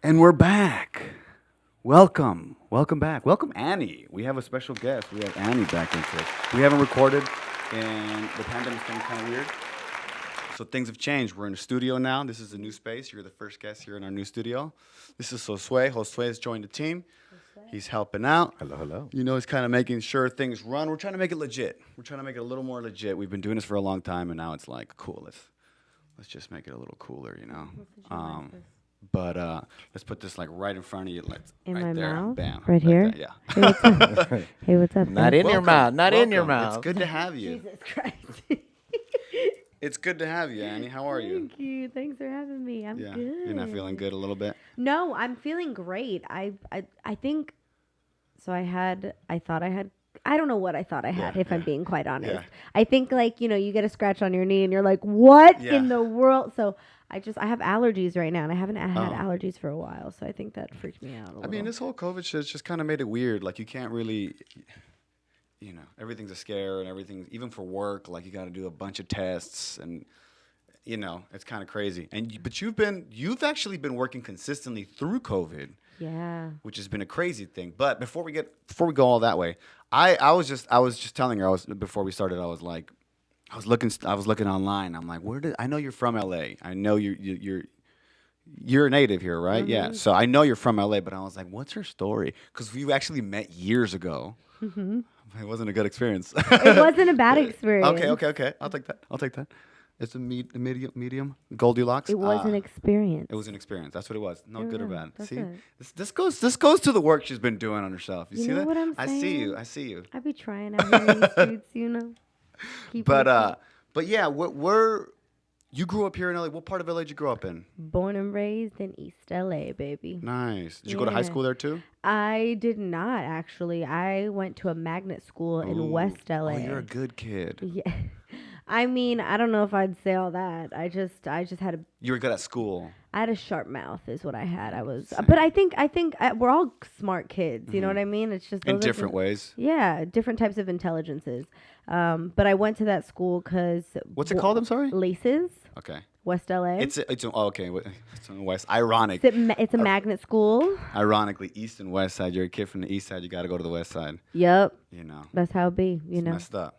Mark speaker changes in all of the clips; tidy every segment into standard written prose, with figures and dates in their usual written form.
Speaker 1: And we're back. Welcome. Welcome back. Welcome, Annie. We have a special guest. We have Annie back into it. We haven't recorded, and the pandemic's been kind of weird. So things have changed. We're in a studio now. This is a new space. You're the first guest here in our new studio. This is Josue. Josue has joined the team. He's helping out.
Speaker 2: Hello, hello.
Speaker 1: You know, he's kind of making sure things run. We're trying to make it legit. We're trying to make it a little more legit. We've been doing this for a long time, and now it's like, cool, let's just make it a little cooler, you know? But let's put this like right in front of you, like
Speaker 3: In
Speaker 1: right
Speaker 3: my
Speaker 1: there,
Speaker 3: mouth?
Speaker 1: bam,
Speaker 3: Right here?
Speaker 1: there, yeah.
Speaker 3: Hey, what's up? Hey, what's up?
Speaker 2: Not in your
Speaker 1: Welcome,
Speaker 2: mouth. Not in your
Speaker 1: welcome.
Speaker 2: mouth.
Speaker 1: It's good to have you.
Speaker 3: Jesus Christ.
Speaker 1: It's good to have you, Annie. How are you?
Speaker 3: Thank you. Thanks for having me. I'm
Speaker 1: Yeah,
Speaker 3: good.
Speaker 1: you're not feeling good a little bit.
Speaker 3: No, I'm feeling great. I think so. I thought I had. I don't know what I thought I had,
Speaker 1: Yeah,
Speaker 3: if I'm
Speaker 1: yeah.
Speaker 3: being quite honest.
Speaker 1: Yeah.
Speaker 3: I think you get a scratch on your knee and you're like, what
Speaker 1: Yeah.
Speaker 3: in the world? So I have allergies right now, and I haven't had
Speaker 1: Oh.
Speaker 3: allergies for a while. So I think that freaked me out a little.
Speaker 1: I mean, this whole COVID shit's just kind of made it weird. Like, you can't really, you know, everything's a scare and everything, even for work, like, you got to do a bunch of tests and, you know, it's kind of crazy. But you've actually been working consistently through COVID,
Speaker 3: Yeah.
Speaker 1: which has been a crazy thing. But before we go all that way, I was just telling her, before we started, I was looking online. I'm like, I know you're from LA. I know you're a native here, right?
Speaker 3: Mm-hmm.
Speaker 1: Yeah. So I know you're from LA, but I was like, what's her story? Because we actually met years ago.
Speaker 3: Mm-hmm.
Speaker 1: It wasn't a good experience.
Speaker 3: It wasn't a bad experience.
Speaker 1: Okay. I'll take that. It's a medium Goldilocks.
Speaker 3: It was an experience.
Speaker 1: It was an experience. That's what it was. No
Speaker 3: Yeah,
Speaker 1: good or bad.
Speaker 3: that's
Speaker 1: See,
Speaker 3: it.
Speaker 1: this goes to the work she's been doing on herself. You
Speaker 3: You
Speaker 1: see
Speaker 3: know
Speaker 1: that?
Speaker 3: what I'm
Speaker 1: I see
Speaker 3: saying?
Speaker 1: you. I see you.
Speaker 3: I be trying out here in the streets, you know. Keep
Speaker 1: But
Speaker 3: working.
Speaker 1: but yeah, where you grew up here in LA? What part of LA did you grow up in?
Speaker 3: Born and raised in East LA, baby.
Speaker 1: Nice. Did you go to high
Speaker 3: Yeah.
Speaker 1: school there too?
Speaker 3: I did not actually. I went to a magnet school in
Speaker 1: Ooh.
Speaker 3: West LA.
Speaker 1: Oh, you're a good kid.
Speaker 3: Yeah. I mean, I don't know if I'd say all that. I just had
Speaker 1: You were good at school.
Speaker 3: I had a sharp mouth, is what I had. I was,
Speaker 1: Same.
Speaker 3: but I think we're all smart kids. You know what I mean? It's just
Speaker 1: In
Speaker 3: those are
Speaker 1: different
Speaker 3: just-
Speaker 1: ways.
Speaker 3: Yeah, different types of intelligences. But I went to that school because
Speaker 1: What's it called? I'm sorry.
Speaker 3: Laces,
Speaker 1: Okay.
Speaker 3: West LA.
Speaker 1: It's okay. It's on the west. Ironic.
Speaker 3: It's a magnet school.
Speaker 1: Ironically, east and west side. You're a kid from the east side. You got to go to the west side.
Speaker 3: Yep,
Speaker 1: You know.
Speaker 3: that's how it be. You
Speaker 1: It's
Speaker 3: know,
Speaker 1: messed up.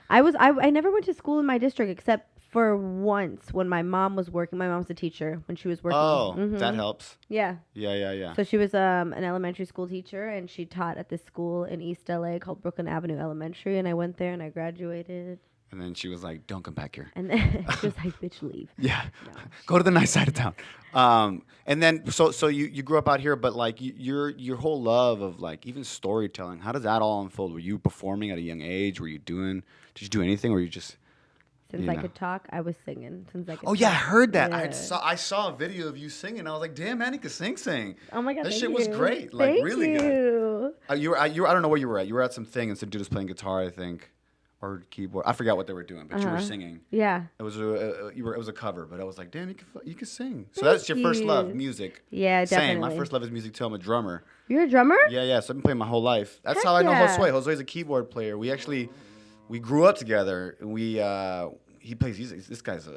Speaker 3: I never went to school in my district except for once when my mom was working. My mom's a teacher when she was working.
Speaker 1: Oh,
Speaker 3: Mhm.
Speaker 1: that helps.
Speaker 3: Yeah.
Speaker 1: Yeah.
Speaker 3: So she was an elementary school teacher, and she taught at this school in East LA called Brooklyn Avenue Elementary. And I went there and I graduated.
Speaker 1: And then she was like, "Don't come back here."
Speaker 3: And then she was like, "Bitch, leave."
Speaker 1: Yeah. Go to the nice side of town. And then so you grew up out here, but like your whole love of like even storytelling, how does that all unfold? Were you performing at a young age? Did you do anything, or you just
Speaker 3: Since
Speaker 1: you
Speaker 3: I
Speaker 1: know?
Speaker 3: could talk, I was singing. Since I could.
Speaker 1: Oh yeah, I
Speaker 3: talk.
Speaker 1: heard that.
Speaker 3: Yeah.
Speaker 1: I saw a video of you singing. I was like, damn, man, he could sing.
Speaker 3: Oh my god,
Speaker 1: That
Speaker 3: thank
Speaker 1: shit was
Speaker 3: you.
Speaker 1: great. Like
Speaker 3: Thank
Speaker 1: really
Speaker 3: you.
Speaker 1: good. You were I don't know where you were at. You were at some thing and some dude was playing guitar, I think, or keyboard. I forgot what they were doing, but you were singing.
Speaker 3: Yeah.
Speaker 1: It was it was a cover, but I was like, damn, you could sing. So that's your first love,
Speaker 3: you.
Speaker 1: music.
Speaker 3: Yeah,
Speaker 1: Same.
Speaker 3: definitely.
Speaker 1: My first love is music too. I'm a drummer.
Speaker 3: You're a drummer?
Speaker 1: Yeah. So I've been playing my whole life. That's
Speaker 3: Heck
Speaker 1: how I know
Speaker 3: yeah.
Speaker 1: Josue. Josue's a keyboard player. We grew up together. He plays. This guy's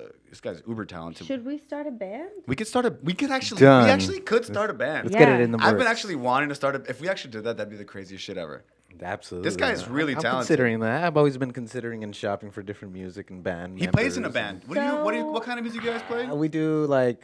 Speaker 1: uber talented.
Speaker 3: Should we start a band?
Speaker 1: We could
Speaker 2: Done.
Speaker 1: we actually could start a band.
Speaker 2: Let's get
Speaker 3: Yeah.
Speaker 2: it in the
Speaker 1: I've been
Speaker 2: works.
Speaker 1: actually wanting to start if we actually did that, that'd be the craziest shit ever.
Speaker 2: Absolutely.
Speaker 1: This guy is really
Speaker 2: I'm
Speaker 1: talented.
Speaker 2: considering that. I've always been considering and shopping for different music and band.
Speaker 1: He plays in a
Speaker 2: members.
Speaker 1: band. What kind of music you guys play?
Speaker 2: We do like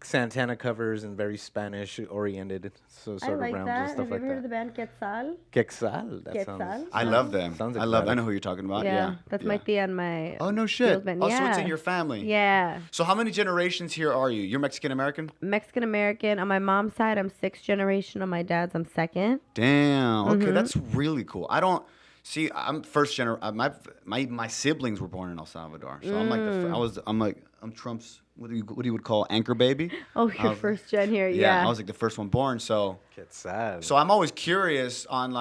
Speaker 2: Santana covers and very Spanish oriented, so
Speaker 3: I
Speaker 2: sort of
Speaker 3: like
Speaker 2: realms
Speaker 3: that.
Speaker 2: and
Speaker 3: Have
Speaker 2: stuff
Speaker 3: you
Speaker 2: like
Speaker 3: ever heard of
Speaker 2: that.
Speaker 3: the band Quetzal?
Speaker 2: Quetzal. That
Speaker 3: Quetzal?
Speaker 2: sounds.
Speaker 1: I love them.
Speaker 2: Sounds
Speaker 1: I
Speaker 2: exotic.
Speaker 1: know who you're talking about. Yeah.
Speaker 3: That's
Speaker 1: yeah.
Speaker 3: might be on my.
Speaker 1: Oh no shit.
Speaker 3: field band.
Speaker 1: Oh, so it's in
Speaker 3: Yeah.
Speaker 1: your family.
Speaker 3: Yeah.
Speaker 1: So how many generations here are you? You're Mexican American?
Speaker 3: Mexican American. On my mom's side, I'm 6th generation. On my dad's, I'm 2nd.
Speaker 1: Damn. Okay,
Speaker 3: Mm-hmm.
Speaker 1: that's really cool. I don't see. I'm first generation. My siblings were born in El Salvador, so I'm Trump's what you would call anchor baby.
Speaker 3: Oh, you're first gen here.
Speaker 1: Yeah,
Speaker 3: Yeah.
Speaker 1: I was like the first one born. So
Speaker 2: Quetzal.
Speaker 1: I'm always curious on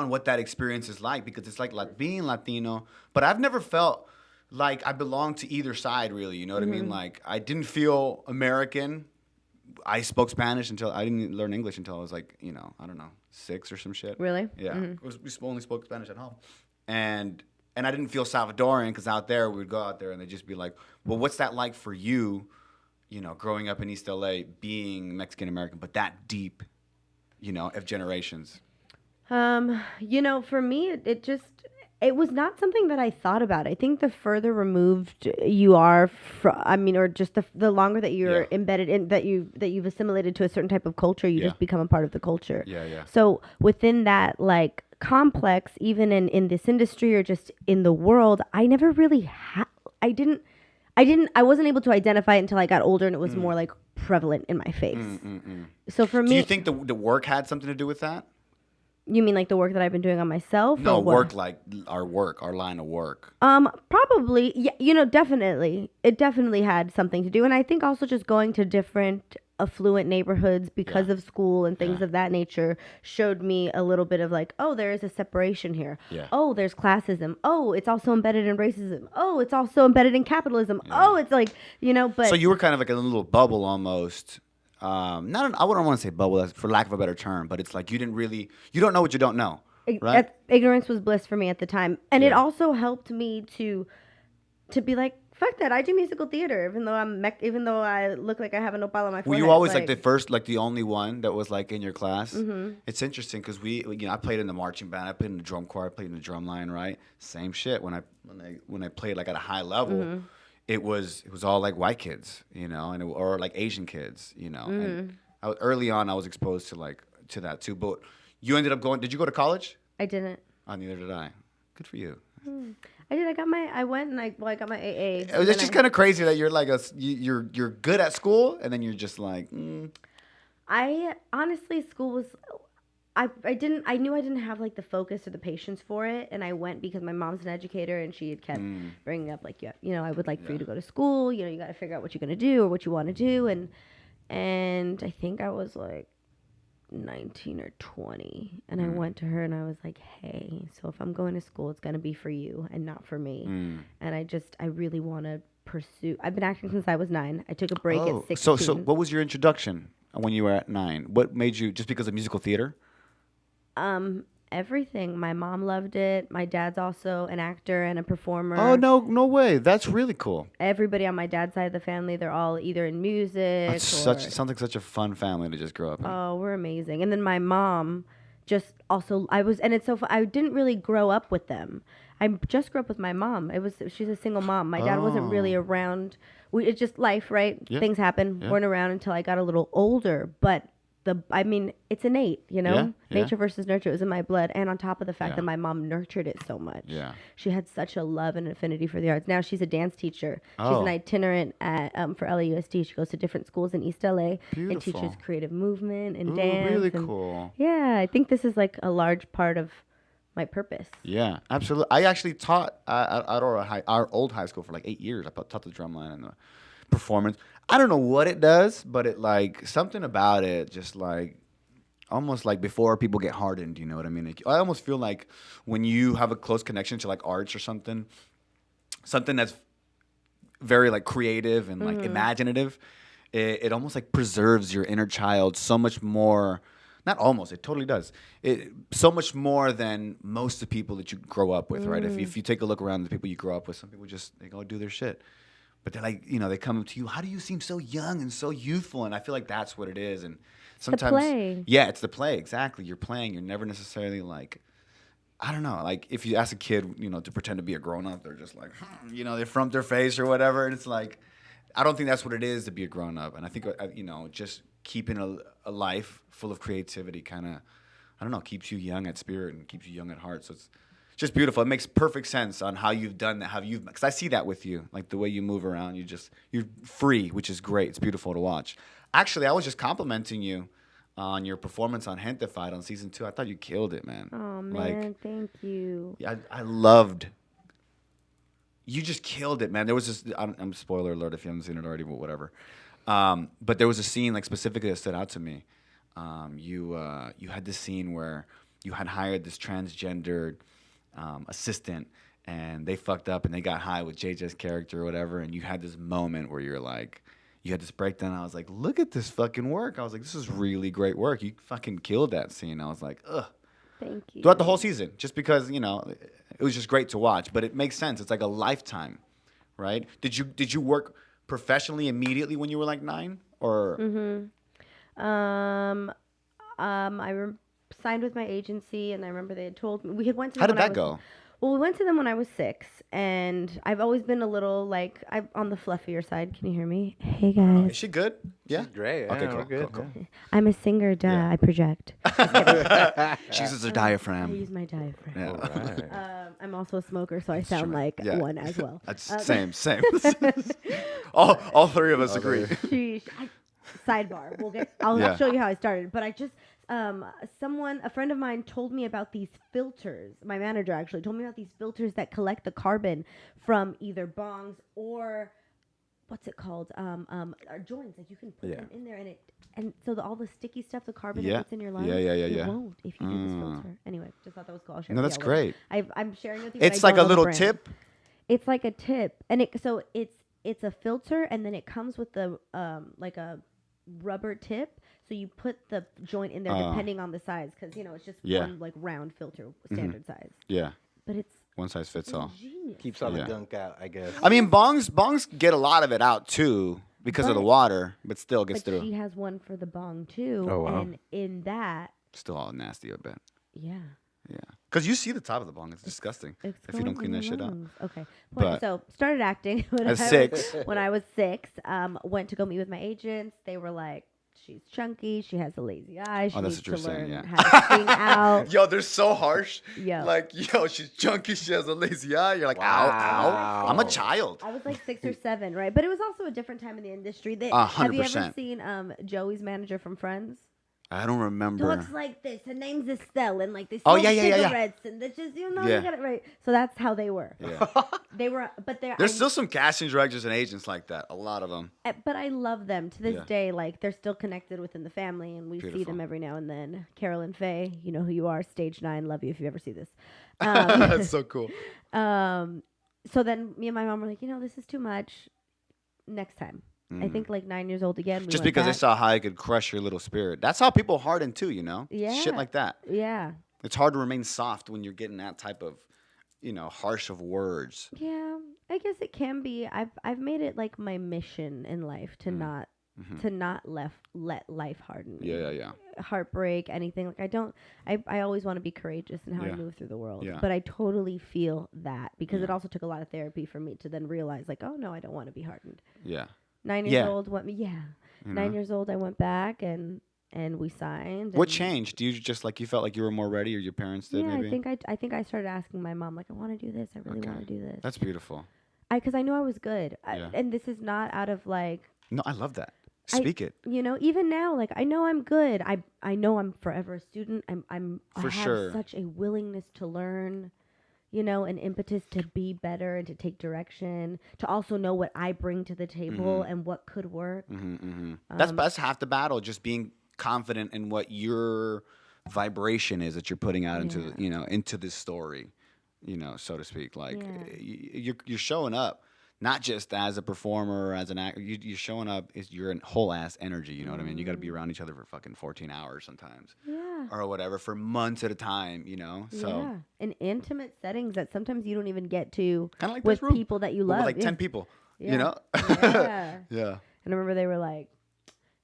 Speaker 1: what that experience is like because it's like being Latino, but I've never felt like I belong to either side really. You know what I mean? Like I didn't feel American. I spoke Spanish until I didn't learn English until I was like, I don't know, 6 or some shit.
Speaker 3: Really?
Speaker 1: Yeah. We only spoke Spanish at home. And I didn't feel Salvadoran because out there, we would go out there and they'd just be like, well, what's that like for you? growing up in East LA, being Mexican American, but that deep, of generations?
Speaker 3: For me, it was not something that I thought about. I think the further removed you are from, or just the longer that you're
Speaker 1: Yeah.
Speaker 3: embedded in, that you've assimilated to a certain type of culture, you
Speaker 1: Yeah.
Speaker 3: just become a part of the culture.
Speaker 1: Yeah, yeah.
Speaker 3: So within that, like, complex, even in this industry or just in the world, I never really I wasn't able to identify it until I got older and it was more like prevalent in my face. So for
Speaker 1: Do
Speaker 3: me,
Speaker 1: you think the work had something to do with that?
Speaker 3: you mean like the work that I've been doing on myself?
Speaker 1: No,
Speaker 3: or what?
Speaker 1: work like our line of work.
Speaker 3: Probably, yeah, definitely. It definitely had something to do. And I think also just going to different affluent neighborhoods because
Speaker 1: Yeah.
Speaker 3: of school and things
Speaker 1: Yeah.
Speaker 3: of that nature showed me a little bit of like, oh, there is a separation here.
Speaker 1: Yeah.
Speaker 3: Oh, there's classism. Oh, it's also embedded in racism. Oh, it's also embedded in capitalism. Oh, it's like, but
Speaker 1: So you were kind of like in a little bubble almost. I wouldn't want to say bubble, that's for lack of a better term, but it's like you don't know what you don't know, right?
Speaker 3: ignorance was bliss for me at the time. And it
Speaker 1: Yeah.
Speaker 3: also helped me to be like, fuck that. I do musical theater, even though even though I look like I have a nopal on my
Speaker 1: Were
Speaker 3: forehead.
Speaker 1: you always like the first, like the only one that was like in your class?
Speaker 3: Mm-hmm.
Speaker 1: It's interesting because I played in the marching band, I played in the drum corps, I played in the drum line, right? Same shit. When I played like at a high level,
Speaker 3: Mm-hmm.
Speaker 1: it was all like white kids, or like Asian kids,
Speaker 3: Mm-hmm.
Speaker 1: And early on, I was exposed to that too. But you ended up going. Did you go to college?
Speaker 3: I didn't.
Speaker 1: Oh, neither did I. Good for you.
Speaker 3: I did. I went and I got my AA.
Speaker 1: It's just kind of crazy that you're like you're good at school, and then you're just like.
Speaker 3: I honestly, school was. I knew I didn't have like the focus or the patience for it, and I went because my mom's an educator and she had kept bringing up like, I would like for you to go to school. You got to figure out what you're gonna do or what you want to do, and I think I was like 19 or 20, and I went to her and I was like, hey, so if I'm going to school, it's gonna be for you and not for me, and I really want to pursue. I've been acting since I was 9. I took a break at 16.
Speaker 1: So what was your introduction when you were at 9? What made you, just because of musical theater?
Speaker 3: Everything. My mom loved it. My dad's also an actor and a performer.
Speaker 1: Oh, no way. That's really cool.
Speaker 3: Everybody on my dad's side of the family, they're all either in music.
Speaker 1: Sounds like such a fun family to just grow up in.
Speaker 3: Oh, we're amazing. And then my mom just also, and it's so fun. I didn't really grow up with them. I just grew up with my mom. She's a single mom. My dad wasn't really around. It's just life, right?
Speaker 1: Yeah.
Speaker 3: Things happen.
Speaker 1: Yeah.
Speaker 3: Weren't around until I got a little older, but it's innate,
Speaker 1: Yeah.
Speaker 3: Nature versus nurture. It was in my blood. And on top of the fact
Speaker 1: Yeah.
Speaker 3: that my mom nurtured it so much.
Speaker 1: Yeah.
Speaker 3: She had such a love and affinity for the arts. Now she's a dance teacher. She's
Speaker 1: Oh.
Speaker 3: an itinerant for LAUSD. She goes to different schools in East LA and
Speaker 1: Beautiful.
Speaker 3: teaches creative movement and
Speaker 1: Ooh,
Speaker 3: dance.
Speaker 1: really
Speaker 3: and
Speaker 1: cool.
Speaker 3: Yeah, I think this is like a large part of my purpose.
Speaker 1: Yeah, absolutely. I actually taught at our old high school for like 8 years. I taught the drumline and the performance. I don't know what it does, but it like something about it just like almost like before people get hardened, you know what I mean? Like, I almost feel like when you have a close connection to like arts or something that's very like creative and like imaginative, it almost like preserves your inner child so much more. Not almost, it totally does. So much more than most of the people that you grow up with, right? If you take a look around the people you grow up with, some people they go do their shit. But they're like, they come up to you, how do you seem so young and so youthful? And I feel like that's what it is. And sometimes,
Speaker 3: play.
Speaker 1: Yeah, it's the play, exactly. You're playing. You're never necessarily like, I don't know. Like if you ask a kid, to pretend to be a grown up, they're just like, they frump their face or whatever. And it's like, I don't think that's what it is to be a grown up. And I think, just keeping a life full of creativity kind of, I don't know, keeps you young at spirit and keeps you young at heart. So it's just beautiful. It makes perfect sense on how you've done that, because I see that with you, like the way you move around. You're free, which is great. It's beautiful to watch. Actually, I was just complimenting you on your performance on Gente-Fied on season 2. I thought you killed it, man.
Speaker 3: Oh man, thank you.
Speaker 1: I loved. You just killed it, man. There was this. I'm spoiler alert if you haven't seen it already, but whatever. But there was a scene like specifically that stood out to me. You had this scene where you had hired this transgendered assistant, and they fucked up and they got high with JJ's character or whatever, and you had this moment where you're like, you had this breakdown. I was like, look at this fucking work. I was like, this is really great work. You fucking killed that scene. I was like, ugh.
Speaker 3: Thank you.
Speaker 1: Throughout the whole season, just because it was just great to watch. But it makes sense. It's like a lifetime, right? Did you work professionally immediately when you were like 9, or
Speaker 3: Signed with my agency, and I remember they had told me we had went to.
Speaker 1: how
Speaker 3: them
Speaker 1: did
Speaker 3: when I
Speaker 1: that
Speaker 3: was-
Speaker 1: go?
Speaker 3: Well, we went to them when I was 6, and I've always been a little like I'm on the fluffier side. Can you hear me? Hey
Speaker 1: Is
Speaker 3: guys,
Speaker 1: she good? Yeah.
Speaker 2: She's great.
Speaker 1: Okay,
Speaker 2: Yeah,
Speaker 1: cool,
Speaker 2: we're good.
Speaker 1: cool.
Speaker 3: I'm a singer. Duh,
Speaker 1: Yeah.
Speaker 3: I project.
Speaker 1: She uses her
Speaker 3: I
Speaker 1: diaphragm.
Speaker 3: use my diaphragm.
Speaker 1: Yeah.
Speaker 2: All right.
Speaker 3: I'm also a smoker, so I sound
Speaker 1: true.
Speaker 3: like
Speaker 1: Yeah.
Speaker 3: one as well.
Speaker 1: Same. all 3 of us agree.
Speaker 3: Sidebar. I'll
Speaker 1: Yeah.
Speaker 3: show you how I started. But I just a friend of mine told me about these filters. My manager actually told me about these filters that collect the carbon from either bongs or what's it called? Joints. Like you can put them in there, and so all the sticky stuff, the carbon that gets in your lungs, it won't if you do this filter. Anyway, just thought that was cool. I'll share
Speaker 1: No,
Speaker 3: with
Speaker 1: that's
Speaker 3: y'all later.
Speaker 1: great.
Speaker 3: I'm sharing with you. but
Speaker 1: It's
Speaker 3: I
Speaker 1: like
Speaker 3: don't
Speaker 1: a
Speaker 3: know the
Speaker 1: little
Speaker 3: brand.
Speaker 1: tip.
Speaker 3: It's like a tip, and it's a filter, and then it comes with the like a rubber tip. So you put the joint in there depending on the size, because it's just one like round filter, standard size.
Speaker 1: Yeah.
Speaker 3: But it's
Speaker 1: One size fits all.
Speaker 3: ingenious.
Speaker 2: Keeps all
Speaker 1: Yeah.
Speaker 2: the gunk out, I guess.
Speaker 1: I mean, bongs get a lot of it out too because of the
Speaker 3: But-
Speaker 1: water, but still gets
Speaker 3: But
Speaker 1: through.
Speaker 3: she has one for the bong too,
Speaker 2: Oh, wow.
Speaker 3: and in that,
Speaker 1: Still all nasty a bit.
Speaker 3: yeah.
Speaker 1: Yeah. Because you see the top of the bong. It's disgusting
Speaker 3: It's
Speaker 1: if you don't
Speaker 3: going
Speaker 1: clean
Speaker 3: in
Speaker 1: that
Speaker 3: your
Speaker 1: shit up.
Speaker 3: lungs. Okay.
Speaker 1: But-
Speaker 3: So started acting when
Speaker 1: At
Speaker 3: I
Speaker 1: 6.
Speaker 3: Was, when I was 6. Went to go meet with my agents. They were like, "She's chunky. She has a lazy eye. She
Speaker 1: Oh, that's
Speaker 3: needs
Speaker 1: what
Speaker 3: to
Speaker 1: you're saying,
Speaker 3: learn
Speaker 1: yeah.
Speaker 3: how to sing out."
Speaker 1: Yo, they're so harsh.
Speaker 3: Yo.
Speaker 1: Like, she's chunky. She has a lazy eye. You're like,
Speaker 2: Wow.
Speaker 1: ow. I'm a child.
Speaker 3: I was like 6 or 7, right? But it was also a different time in the industry. Have you ever
Speaker 1: 100%.
Speaker 3: seen Joey's manager from Friends?
Speaker 1: I don't remember.
Speaker 3: Looks like this. Her name's Estelle, and like they
Speaker 1: Oh,
Speaker 3: smoke
Speaker 1: yeah, yeah.
Speaker 3: cigarettes, and they just
Speaker 1: Yeah.
Speaker 3: you got it right. So that's how they were.
Speaker 1: Yeah.
Speaker 3: They were, but
Speaker 1: There's still some casting directors and agents like that. A lot of them.
Speaker 3: But I love them to this
Speaker 1: Yeah.
Speaker 3: day. Like they're still connected within the family, and we see
Speaker 1: Beautiful.
Speaker 3: them every now and then. Carol and Faye, you know who you are. Stage 9, love you if you ever see this.
Speaker 1: That's so cool.
Speaker 3: So then me and my mom were like, this is too much. Next time. I think like 9 years old again. We
Speaker 1: Just
Speaker 3: went
Speaker 1: because they
Speaker 3: back.
Speaker 1: saw how it could crush your little spirit. That's how people harden too,
Speaker 3: Yeah.
Speaker 1: Shit like that.
Speaker 3: Yeah.
Speaker 1: It's hard to remain soft when you're getting that type of, harsh of words.
Speaker 3: Yeah, I guess it can be. I've made it like my mission in life to not let life harden me.
Speaker 1: Yeah.
Speaker 3: Heartbreak, anything. Like I always want to be courageous in how
Speaker 1: Yeah.
Speaker 3: I move through the world.
Speaker 1: Yeah.
Speaker 3: But I totally feel that because it
Speaker 1: Yeah.
Speaker 3: also took a lot of therapy for me to then realize like, oh no, I don't want to be hardened.
Speaker 1: Yeah.
Speaker 3: 9 years
Speaker 1: Yeah.
Speaker 3: old
Speaker 1: You
Speaker 3: 9
Speaker 1: know?
Speaker 3: years old I went back and we signed.
Speaker 1: What
Speaker 3: and-
Speaker 1: changed? Do you just you felt like you were more ready, or your parents did?
Speaker 3: Yeah,
Speaker 1: maybe.
Speaker 3: I think I started asking my mom like I want to do this. I really
Speaker 1: Okay.
Speaker 3: want to do this.
Speaker 1: That's beautiful.
Speaker 3: Because I knew I was good.
Speaker 1: Yeah.
Speaker 3: And this is not out of like
Speaker 1: No, I love that. Speak it.
Speaker 3: even now, like I know I'm good. I know I'm forever a student. I
Speaker 1: For
Speaker 3: have
Speaker 1: sure.
Speaker 3: such a willingness to learn, an impetus to be better and to take direction, to also know what I bring to the table and what could work.
Speaker 1: That's half the battle. Just being confident in what your vibration is that you're putting out into into this story, so to speak. Like
Speaker 3: Yeah.
Speaker 1: you're showing up. Not just as a performer or as an actor, you're showing up as your whole ass energy. You know what I mean? You got to be around each other for fucking 14 hours sometimes,
Speaker 3: Yeah.
Speaker 1: or whatever, for months at a time. So
Speaker 3: Yeah. In intimate settings that sometimes you don't even get to
Speaker 1: kind of like
Speaker 3: with
Speaker 1: this room,
Speaker 3: people that you
Speaker 1: but
Speaker 3: love.
Speaker 1: with like
Speaker 3: Yeah.
Speaker 1: 10 people.
Speaker 3: Yeah. Yeah.
Speaker 1: Yeah.
Speaker 3: And I remember they were like,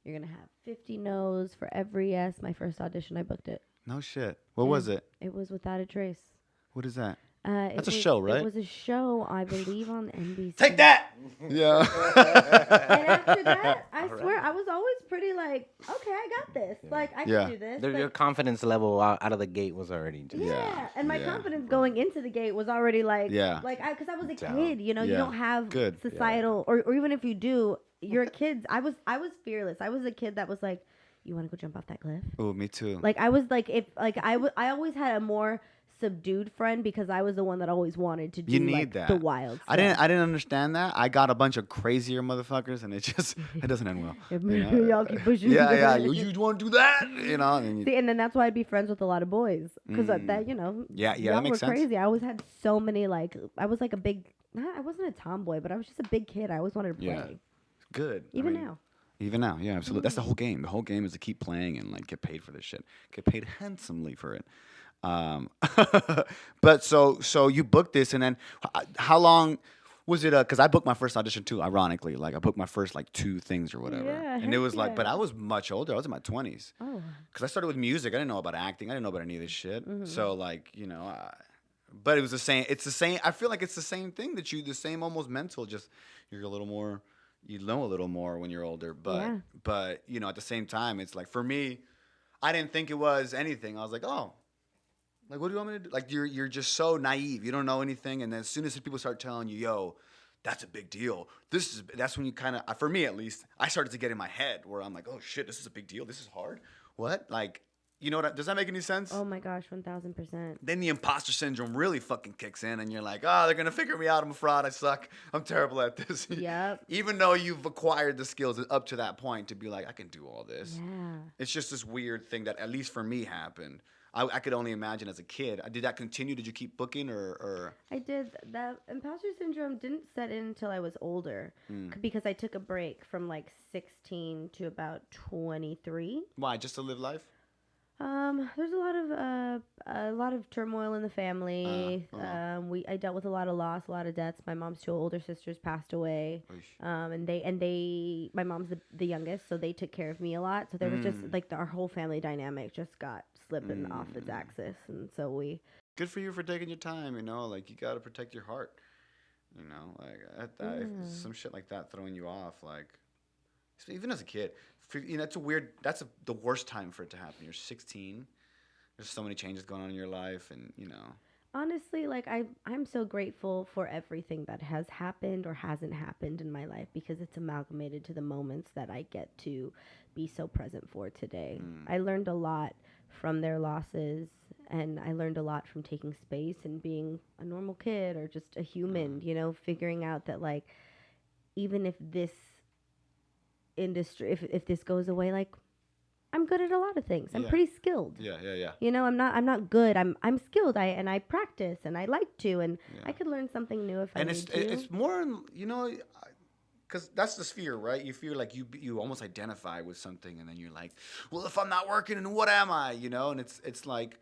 Speaker 3: "You're gonna have 50 no's for every yes." My first audition, I booked it.
Speaker 1: No shit. What was it?
Speaker 3: It was Without a Trace.
Speaker 1: What is that?
Speaker 3: That's
Speaker 1: a show, right?
Speaker 3: It was a show, I believe, on NBC.
Speaker 1: Take that. Yeah.
Speaker 3: And after that, I swear, I was always pretty like, okay, I got this. Like, I
Speaker 1: Yeah.
Speaker 3: can do this.
Speaker 2: Your
Speaker 3: Like,
Speaker 2: confidence level out of the gate was already just
Speaker 3: yeah. And my
Speaker 1: Yeah.
Speaker 3: confidence going into the gate was already like,
Speaker 1: Yeah.
Speaker 3: because I was a
Speaker 2: Down.
Speaker 3: kid, you
Speaker 1: Yeah.
Speaker 3: don't have
Speaker 1: Good.
Speaker 3: societal, or even if you do, you're a kid. I was fearless. I was a kid that was like, you want to go jump off that cliff?
Speaker 1: Oh, me too.
Speaker 3: Like I was like, I always had a more subdued friend because I was the one that always wanted to do
Speaker 1: You need
Speaker 3: like,
Speaker 1: that.
Speaker 3: the wild stuff.
Speaker 1: I didn't understand that. I got a bunch of crazier motherfuckers, and it doesn't end well.
Speaker 3: Y'all keep pushing.
Speaker 1: Yeah. You want to do that? And
Speaker 3: See, and then that's why I'd be friends with a lot of boys because that
Speaker 1: Yeah,
Speaker 3: y'all
Speaker 1: that makes
Speaker 3: were
Speaker 1: sense.
Speaker 3: crazy. I always had so many I was like a big. I wasn't a tomboy, but I was just a big kid. I always wanted to play.
Speaker 1: Yeah. Good.
Speaker 3: Even now.
Speaker 1: Even now, yeah, absolutely. That's the whole game. The whole game is to keep playing and get paid for this shit. Get paid handsomely for it. But so you booked this, and then how long? Was it because I booked my first audition too? Ironically, like I booked my first like 2 things or whatever,
Speaker 3: Yeah,
Speaker 1: and it was
Speaker 3: heck
Speaker 1: like, but
Speaker 3: yeah.
Speaker 1: I was much older. I was in my 20s
Speaker 3: Oh.
Speaker 1: because I started with music. I didn't know about acting. I didn't know about any of this shit.
Speaker 3: Mm-hmm.
Speaker 1: So like but it was the same. It's the same. I feel like it's the same thing the same almost mental. Just you're a little more. You know a little more when you're older,
Speaker 3: Yeah.
Speaker 1: but at the same time, it's like for me, I didn't think it was anything. I was like, oh, like what do you want me to do? Like you're just so naive. You don't know anything, and then as soon as people start telling you, yo, that's a big deal. That's when you kind of, for me at least, I started to get in my head where I'm like, oh shit, this is a big deal. This is hard. What? Like, does that make any sense?
Speaker 3: Oh my gosh, 1000%.
Speaker 1: Then the imposter syndrome really fucking kicks in, and you're like, oh, they're gonna figure me out. I'm a fraud. I suck. I'm terrible at this.
Speaker 3: Yep.
Speaker 1: Even though you've acquired the skills up to that point to be like, I can do all this.
Speaker 3: Yeah.
Speaker 1: It's just this weird thing that, at least for me, happened. I could only imagine as a kid. Did that continue? Did you keep booking or?
Speaker 3: I did. The imposter syndrome didn't set in until I was older
Speaker 1: Hmm.
Speaker 3: because I took a break from like 16 to about 23.
Speaker 1: Why? Just to live life?
Speaker 3: There's a lot of turmoil in the family. I dealt with a lot of loss, a lot of deaths. My mom's two older sisters passed away.
Speaker 1: Oish.
Speaker 3: My mom's the youngest, so they took care of me a lot. So there was just like our whole family dynamic just got slipping off its axis, and so we.
Speaker 1: Good for you for taking your time. Like you got to protect your heart. Like some shit like that throwing you off, like even as a kid, it's the worst time for it to happen. You're 16. There's so many changes going on in your life, and
Speaker 3: Honestly, like I'm so grateful for everything that has happened or hasn't happened in my life because it's amalgamated to the moments that I get to be so present for today. I learned a lot from their losses, and I learned a lot from taking space and being a normal kid or just a human, figuring out that like even if this industry if this goes away, like I'm good at a lot of things. I'm
Speaker 1: Yeah.
Speaker 3: pretty skilled.
Speaker 1: Yeah.
Speaker 3: I'm not good. I'm skilled. I practice and I like to, and
Speaker 1: Yeah.
Speaker 3: I could learn something new if I
Speaker 1: And
Speaker 3: need to.
Speaker 1: it's more, because that's the fear, right? You feel like you almost identify with something, and then you're like, well, if I'm not working, then what am I? And it's like,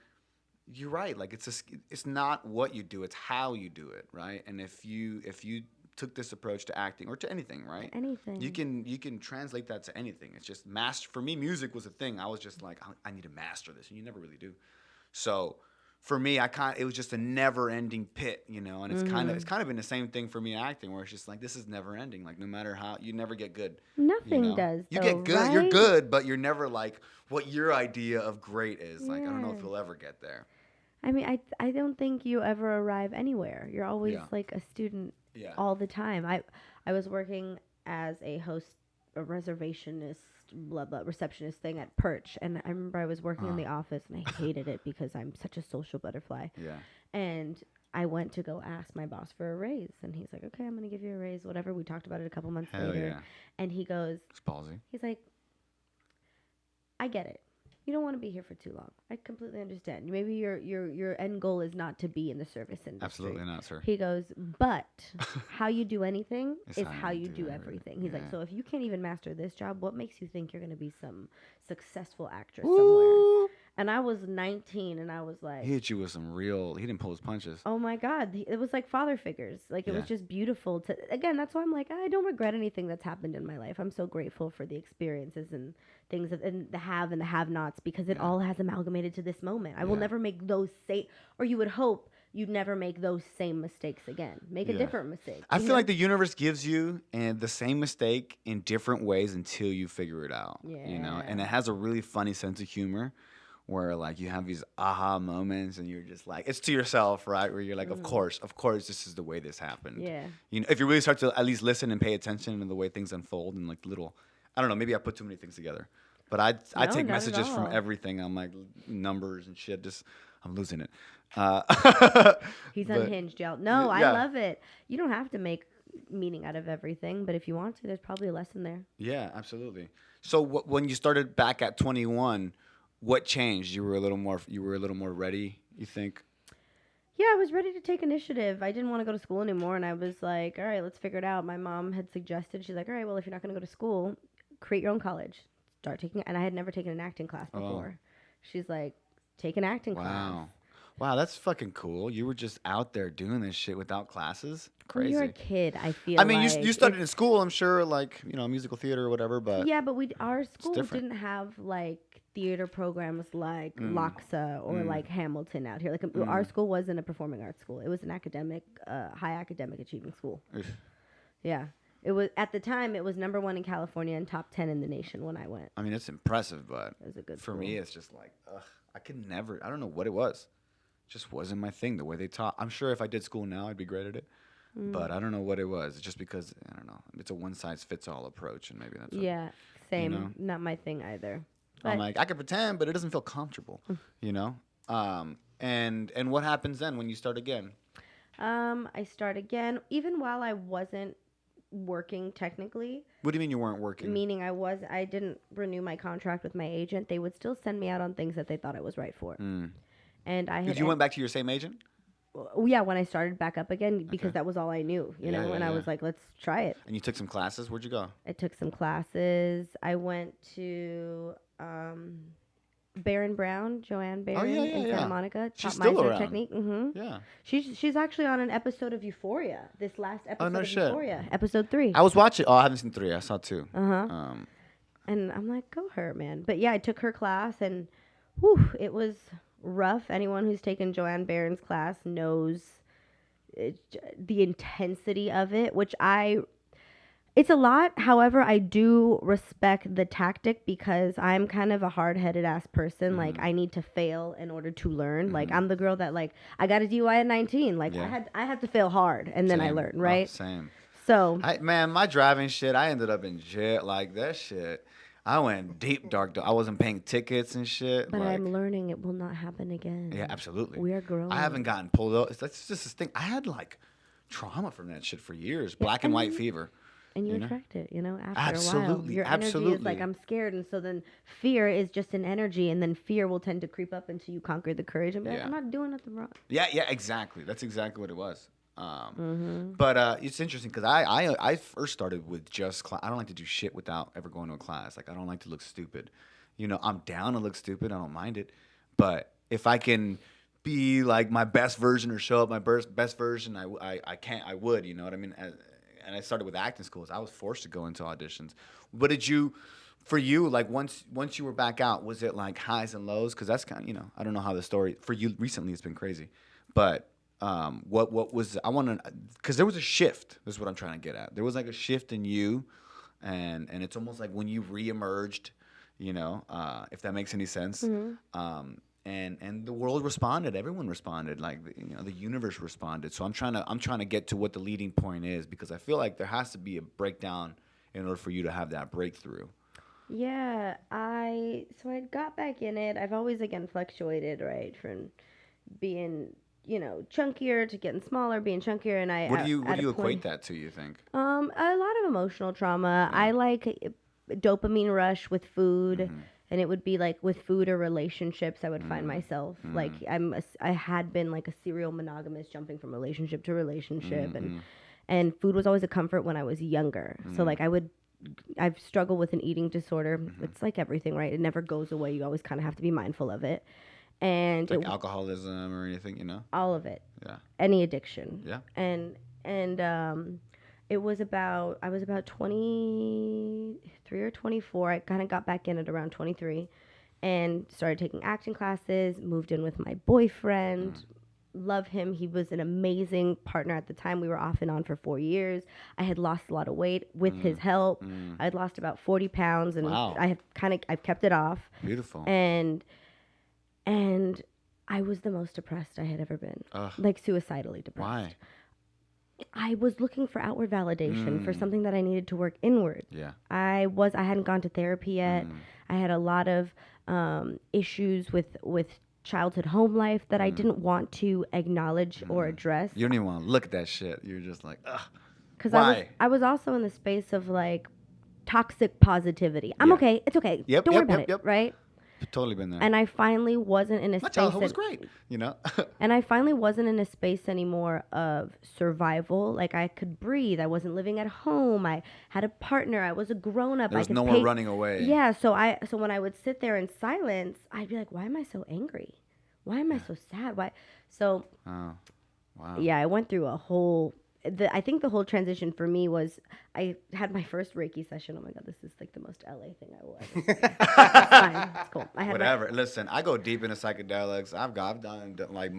Speaker 1: you're right. Like it's not what you do, it's how you do it, right? And if you took this approach to acting or to anything, right?
Speaker 3: Anything.
Speaker 1: You can translate that to anything. It's just for me, music was a thing. I was just like, I need to master this, and you never really do. So for me, it was just a never-ending pit, and it's kind of been the same thing for me acting, where it's just like this is never-ending. Like no matter how, you never get good.
Speaker 3: Nothing does.
Speaker 1: You
Speaker 3: though,
Speaker 1: get good.
Speaker 3: right?
Speaker 1: You're good, but you're never like what your idea of great is. Like I don't know if
Speaker 3: Yeah.
Speaker 1: you'll ever get there.
Speaker 3: I mean, I don't think you ever arrive anywhere. You're always
Speaker 1: Yeah.
Speaker 3: like a student
Speaker 1: Yeah.
Speaker 3: all the time. I was working as a reservationist, receptionist thing at Perch, and I remember I was working in the office and I hated it because I'm such a social butterfly.
Speaker 1: Yeah.
Speaker 3: And I went to go ask my boss for a raise, and he's like, "Okay, I'm gonna give you a raise, whatever." We talked about it a couple months
Speaker 1: Hell
Speaker 3: later,
Speaker 1: yeah.
Speaker 3: and he goes,
Speaker 1: It's ballsy.
Speaker 3: he's like, "I get it. You don't want to be here for too long. I completely understand. Maybe your end goal is not to be in the service industry."
Speaker 1: Absolutely not, sir.
Speaker 3: He goes, "But how you do anything
Speaker 1: It's
Speaker 3: is
Speaker 1: how
Speaker 3: how
Speaker 1: you
Speaker 3: you
Speaker 1: do
Speaker 3: do
Speaker 1: everything.
Speaker 3: everything." He's like,
Speaker 1: Yeah.
Speaker 3: "So if you can't even master this job, what makes you think you're going to be some successful actress
Speaker 1: Woo!
Speaker 3: somewhere?" And I was 19, and I was like,
Speaker 1: He hit you with some real. He didn't pull his punches.
Speaker 3: "Oh my God!" It was like father figures. Like it was
Speaker 1: Yeah.
Speaker 3: just beautiful to. Again, that's why I'm like, I don't regret anything that's happened in my life. I'm so grateful for the experiences and things and the have and the have-nots because it
Speaker 1: Yeah.
Speaker 3: all has amalgamated to this moment. I will
Speaker 1: Yeah.
Speaker 3: never make those same, or you would hope you'd never make those same mistakes again. Make a
Speaker 1: Yeah.
Speaker 3: different mistake.
Speaker 1: I
Speaker 3: you
Speaker 1: feel
Speaker 3: know?
Speaker 1: like the universe gives you the same mistake in different ways until you figure it out. And
Speaker 3: Yeah.
Speaker 1: it has a really funny sense of humor where like you have these aha moments and you're just like it's to yourself, right? Where you're like, of course, this is the way this happened.
Speaker 3: Yeah.
Speaker 1: If you really start to at least listen and pay attention to the way things unfold and like little, I don't know, maybe I put too many things together. But I
Speaker 3: No,
Speaker 1: take
Speaker 3: not at
Speaker 1: messages from
Speaker 3: all.
Speaker 1: everything. I'm like numbers and shit. I'm losing it.
Speaker 3: He's
Speaker 1: but-
Speaker 3: unhinged, y'all. No,
Speaker 1: Yeah.
Speaker 3: I love it. You don't have to make meaning out of everything, but if you want to, there's probably a lesson there.
Speaker 1: Yeah, absolutely. So when you started back at 21, what changed? You were a little more ready, you think?
Speaker 3: Yeah, I was ready to take initiative. I didn't want to go to school anymore, and I was like, all right, let's figure it out. My mom had suggested, she's like, all right, well, if you're not going to go to school, create your own college. Start taking, and I had never taken an acting class
Speaker 1: Oh.
Speaker 3: before. She's like, take an acting class.
Speaker 1: Wow. Wow, that's fucking cool. You were just out there doing this shit without classes.
Speaker 3: When
Speaker 1: Crazy.
Speaker 3: you're a kid, I feel
Speaker 1: I mean,
Speaker 3: like
Speaker 1: you started in school, I'm sure, like, musical theater or whatever, but
Speaker 3: yeah, but our school
Speaker 1: different.
Speaker 3: didn't have like theater programs like Loxa or like Hamilton out here. Like our school wasn't a performing arts school. It was an academic, high academic achieving school.
Speaker 1: Oof.
Speaker 3: Yeah, it was at the time. It was #1 in California and top 10 in the nation when I went.
Speaker 1: I mean, it's impressive, but
Speaker 3: It was a good
Speaker 1: for
Speaker 3: school.
Speaker 1: me, it's just like, ugh, I could never, I don't know what it was. Just wasn't my thing, the way they taught. I'm sure if I did school now, I'd be great at it. But I don't know what it was. It's just because, I don't know, it's a one-size-fits-all approach, and maybe that's what,
Speaker 3: Yeah, same.
Speaker 1: know?
Speaker 3: Not my thing either.
Speaker 1: I'm
Speaker 3: But
Speaker 1: like, I could pretend, but it doesn't feel comfortable, you know? And what happens then when you start again?
Speaker 3: I start again, even while I wasn't working technically.
Speaker 1: What do you mean you weren't working?
Speaker 3: Meaning I didn't renew my contract with my agent. They would still send me out on things that they thought I was right for. And I had
Speaker 1: You went back to your same agent?
Speaker 3: yeah, when I started back up again because that was all I knew, you know, and I was like, let's try it.
Speaker 1: And you took some classes? Where'd you go?
Speaker 3: I took some classes. I went to Barron Brown, Joanne Barron in Santa Monica.
Speaker 1: She's
Speaker 3: Taught
Speaker 1: still
Speaker 3: Meisner
Speaker 1: around.
Speaker 3: technique.
Speaker 1: Yeah.
Speaker 3: She's actually on an episode of Euphoria. This last episode
Speaker 1: no
Speaker 3: of
Speaker 1: shit.
Speaker 3: Euphoria, episode 3.
Speaker 1: I was watching. Oh, I haven't seen 3. I saw 2.
Speaker 3: And I'm like, go her, man. But yeah, I took her class, and whew, it was rough. Anyone who's taken Joanne Barron's class knows the intensity of it, it's a lot. However, I do respect the tactic because I'm kind of a hard-headed ass person. Like, I need to fail in order to learn. Like, I'm the girl that, like, I got a DUI at 19. Like, I had to fail hard, and then I learned, right?
Speaker 1: Oh, same.
Speaker 3: So,
Speaker 1: Man, my driving shit, I ended up in jail. Like, that shit, I went deep, dark. I wasn't paying tickets and shit.
Speaker 3: but
Speaker 1: like,
Speaker 3: I'm learning it will not happen again.
Speaker 1: Yeah, absolutely.
Speaker 3: We are growing.
Speaker 1: I haven't gotten pulled out. That's just this thing. I had, like, trauma from that shit for years. Black and white fever.
Speaker 3: And you attract it, you know, after a while.
Speaker 1: Absolutely,
Speaker 3: Your energy is
Speaker 1: absolutely.
Speaker 3: like, I'm scared. And so then fear is just an energy. And then fear will tend to creep up until you conquer the courage and be like,
Speaker 1: Yeah.
Speaker 3: I'm not doing nothing wrong.
Speaker 1: Yeah, exactly. That's exactly what it was. But it's interesting because I first started with just class. I don't like to do shit without ever going to a class. Like, I don't like to look stupid. You know, I'm down to look stupid. I don't mind it. But if I can be like my best version or show up my best version, I would. You know what I mean? And I started with acting schools. I was forced to go into auditions. What did you? For you, like once you were back out, was it like highs and lows? Because that's kind of, I don't know how the story for you recently has been crazy, but what was I want to? Because there was a shift. This is what I'm trying to get at. There was like a shift in you, and it's almost like when you reemerged, if that makes any sense. And the world responded. Everyone responded. Like the universe responded. So I'm trying to get to what the leading point is because I feel like there has to be a breakdown in order for you to have that breakthrough.
Speaker 3: Yeah, I got back in it. I've always again fluctuated, right, from being chunkier to getting smaller, being chunkier, and
Speaker 1: What do you equate that to? You think?
Speaker 3: A lot of emotional trauma. I like dopamine rush with food. And it would be like with food or relationships, I would find myself like I had been like a serial monogamous, jumping from relationship to relationship, and food was always a comfort when I was younger. So like I've struggled with an eating disorder. It's like everything, right? It never goes away. You always kind of have to be mindful of it, and
Speaker 1: like alcoholism or anything,
Speaker 3: all of it.
Speaker 1: Yeah.
Speaker 3: Any addiction.
Speaker 1: Yeah.
Speaker 3: And I was about 23 or 24. I kind of got back in at around 23 and started taking acting classes, moved in with my boyfriend. Love him. He was an amazing partner at the time. We were off and on for 4 years. I had lost a lot of weight with his help. I'd lost about 40 pounds and
Speaker 1: Wow.
Speaker 3: I've kept it off.
Speaker 1: Beautiful.
Speaker 3: And I was the most depressed I had ever been.
Speaker 1: Ugh.
Speaker 3: Like suicidally depressed.
Speaker 1: Why?
Speaker 3: I was looking for outward validation for something that I needed to work inward.
Speaker 1: Yeah.
Speaker 3: I hadn't gone to therapy yet. I had a lot of issues with childhood home life that I didn't want to acknowledge or address.
Speaker 1: You don't even want to look at that shit. You're just like, ugh.
Speaker 3: Because
Speaker 1: Why?
Speaker 3: I was also in the space of like toxic positivity. I'm
Speaker 1: Yeah.
Speaker 3: okay. It's okay.
Speaker 1: Yep,
Speaker 3: Don't
Speaker 1: yep,
Speaker 3: worry about
Speaker 1: yep,
Speaker 3: it.
Speaker 1: yep.
Speaker 3: Right.
Speaker 1: Totally been there.
Speaker 3: And I finally wasn't in a
Speaker 1: My
Speaker 3: space.
Speaker 1: childhood was great.
Speaker 3: And I finally wasn't in a space anymore of survival. Like I could breathe. I wasn't living at home. I had a partner. I was a grown up.
Speaker 1: There was no more running away.
Speaker 3: Yeah. So when I would sit there in silence, I'd be like, why am I so angry? why am I so sad? Why? So
Speaker 1: Oh, wow.
Speaker 3: yeah, I went through a whole. I think the whole transition for me was I had my first Reiki session. Oh my god, this is like the most LA thing I will ever say. It's fine. It's cool. I had
Speaker 1: Whatever. Listen, I go deep into psychedelics. I've done like